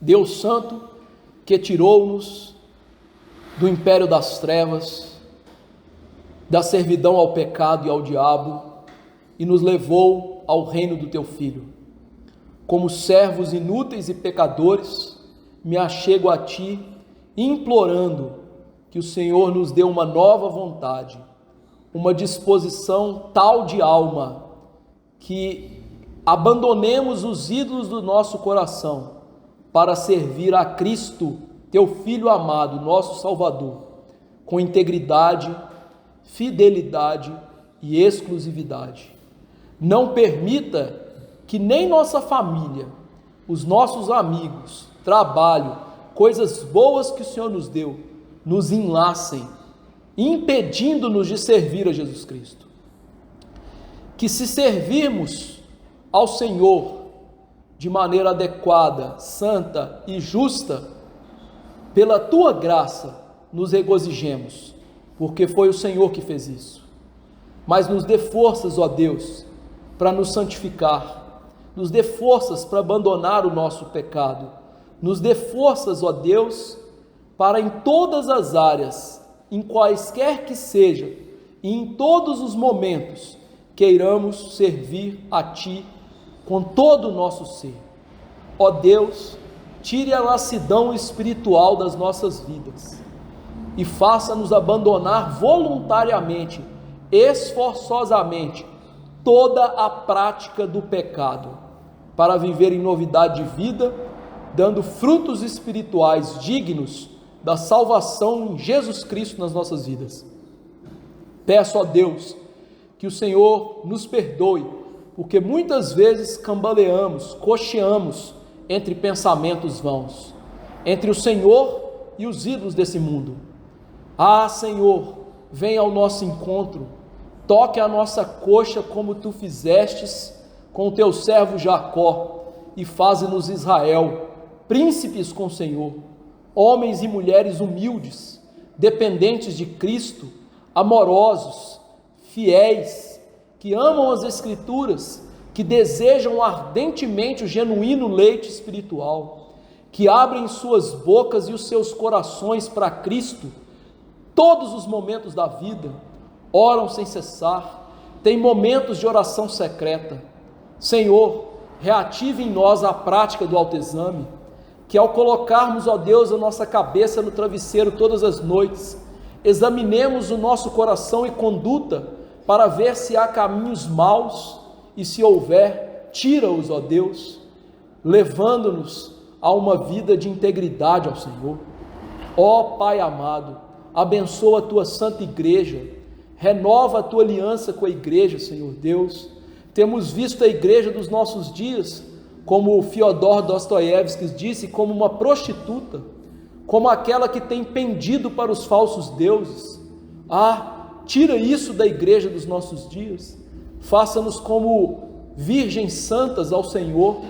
Deus Santo, que tirou-nos do império das trevas, da servidão ao pecado e ao diabo, e nos levou ao reino do Teu Filho. Como servos inúteis e pecadores, me achego a Ti, implorando que o Senhor nos dê uma nova vontade, uma disposição tal de alma que abandonemos os ídolos do nosso coração para servir a Cristo, teu Filho amado, nosso Salvador, com integridade, fidelidade e exclusividade. Não permita que nem nossa família, os nossos amigos, trabalho, coisas boas que o Senhor nos deu, nos enlacem, impedindo-nos de servir a Jesus Cristo. Que se servirmos ao Senhor de maneira adequada, santa e justa, pela tua graça nos regozijemos, porque foi o Senhor que fez isso. Mas nos dê forças, ó Deus, para nos santificar, nos dê forças para abandonar o nosso pecado, nos dê forças, ó Deus, para em todas as áreas, em quaisquer que seja, e em todos os momentos, queiramos servir a Ti com todo o nosso ser. Ó Deus, tire a lassidão espiritual das nossas vidas e faça-nos abandonar voluntariamente, esforçosamente, toda a prática do pecado, para viver em novidade de vida, dando frutos espirituais dignos da salvação em Jesus Cristo nas nossas vidas. Peço a Deus que o Senhor nos perdoe, porque muitas vezes cambaleamos, cocheamos entre pensamentos vãos, entre o Senhor e os ídolos desse mundo. Ah, Senhor, venha ao nosso encontro, toque a nossa coxa como Tu fizestes com o Teu servo Jacó, e faze-nos Israel, príncipes com o Senhor, homens e mulheres humildes, dependentes de Cristo, amorosos, fiéis, que amam as Escrituras, que desejam ardentemente o genuíno leite espiritual, que abrem suas bocas e os seus corações para Cristo, todos os momentos da vida, oram sem cessar, têm momentos de oração secreta. Senhor, reative em nós a prática do autoexame, que ao colocarmos, ó Deus, a nossa cabeça no travesseiro todas as noites, examinemos o nosso coração e conduta para ver se há caminhos maus, e se houver, tira-os, ó Deus, levando-nos a uma vida de integridade ao Senhor. Ó Pai amado, abençoa a Tua santa igreja, renova a Tua aliança com a igreja, Senhor Deus. Temos visto a igreja dos nossos dias, como Fyodor Dostoiévski disse, como uma prostituta, como aquela que tem pendido para os falsos deuses. Ah, tira isso da igreja dos nossos dias, faça-nos como virgens santas ao Senhor,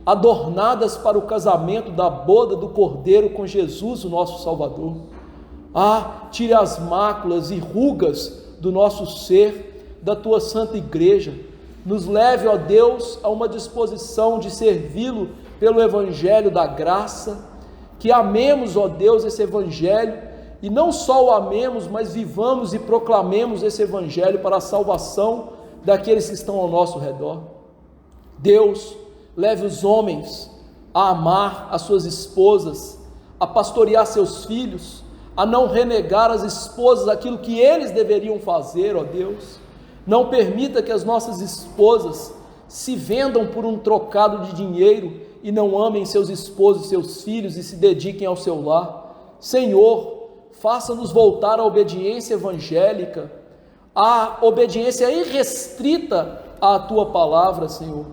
adornadas para o casamento da boda do Cordeiro com Jesus, o nosso Salvador. Ah, tire as máculas e rugas do nosso ser, da Tua santa igreja, nos leve, ó Deus, a uma disposição de servi-lo pelo Evangelho da graça, que amemos, ó Deus, esse Evangelho, e não só o amemos, mas vivamos e proclamemos esse Evangelho para a salvação daqueles que estão ao nosso redor. Deus, leve os homens a amar as suas esposas, a pastorear seus filhos, a não renegar as esposas aquilo que eles deveriam fazer, ó Deus. Não permita que as nossas esposas se vendam por um trocado de dinheiro e não amem seus esposos e seus filhos e se dediquem ao seu lar. Senhor, faça-nos voltar à obediência evangélica, à obediência irrestrita à Tua palavra, Senhor,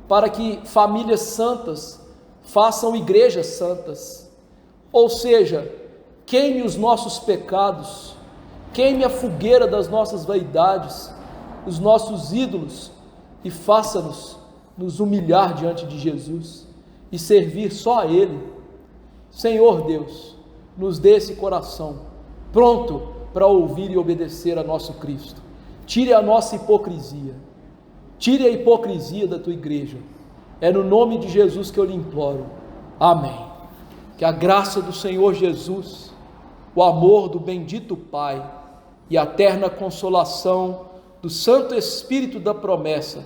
para que famílias santas façam igrejas santas, ou seja, queime os nossos pecados, queime a fogueira das nossas vaidades, os nossos ídolos, e faça-nos nos humilhar diante de Jesus e servir só a Ele. Senhor Deus, nos dê esse coração pronto para ouvir e obedecer a nosso Cristo. Tire a nossa hipocrisia, tire a hipocrisia da Tua igreja. É no nome de Jesus que eu lhe imploro. Amém. Que a graça do Senhor Jesus, o amor do bendito Pai e a eterna consolação do Santo Espírito da promessa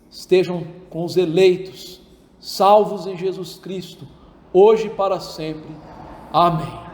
estejam com os eleitos, salvos em Jesus Cristo, hoje e para sempre. Amém.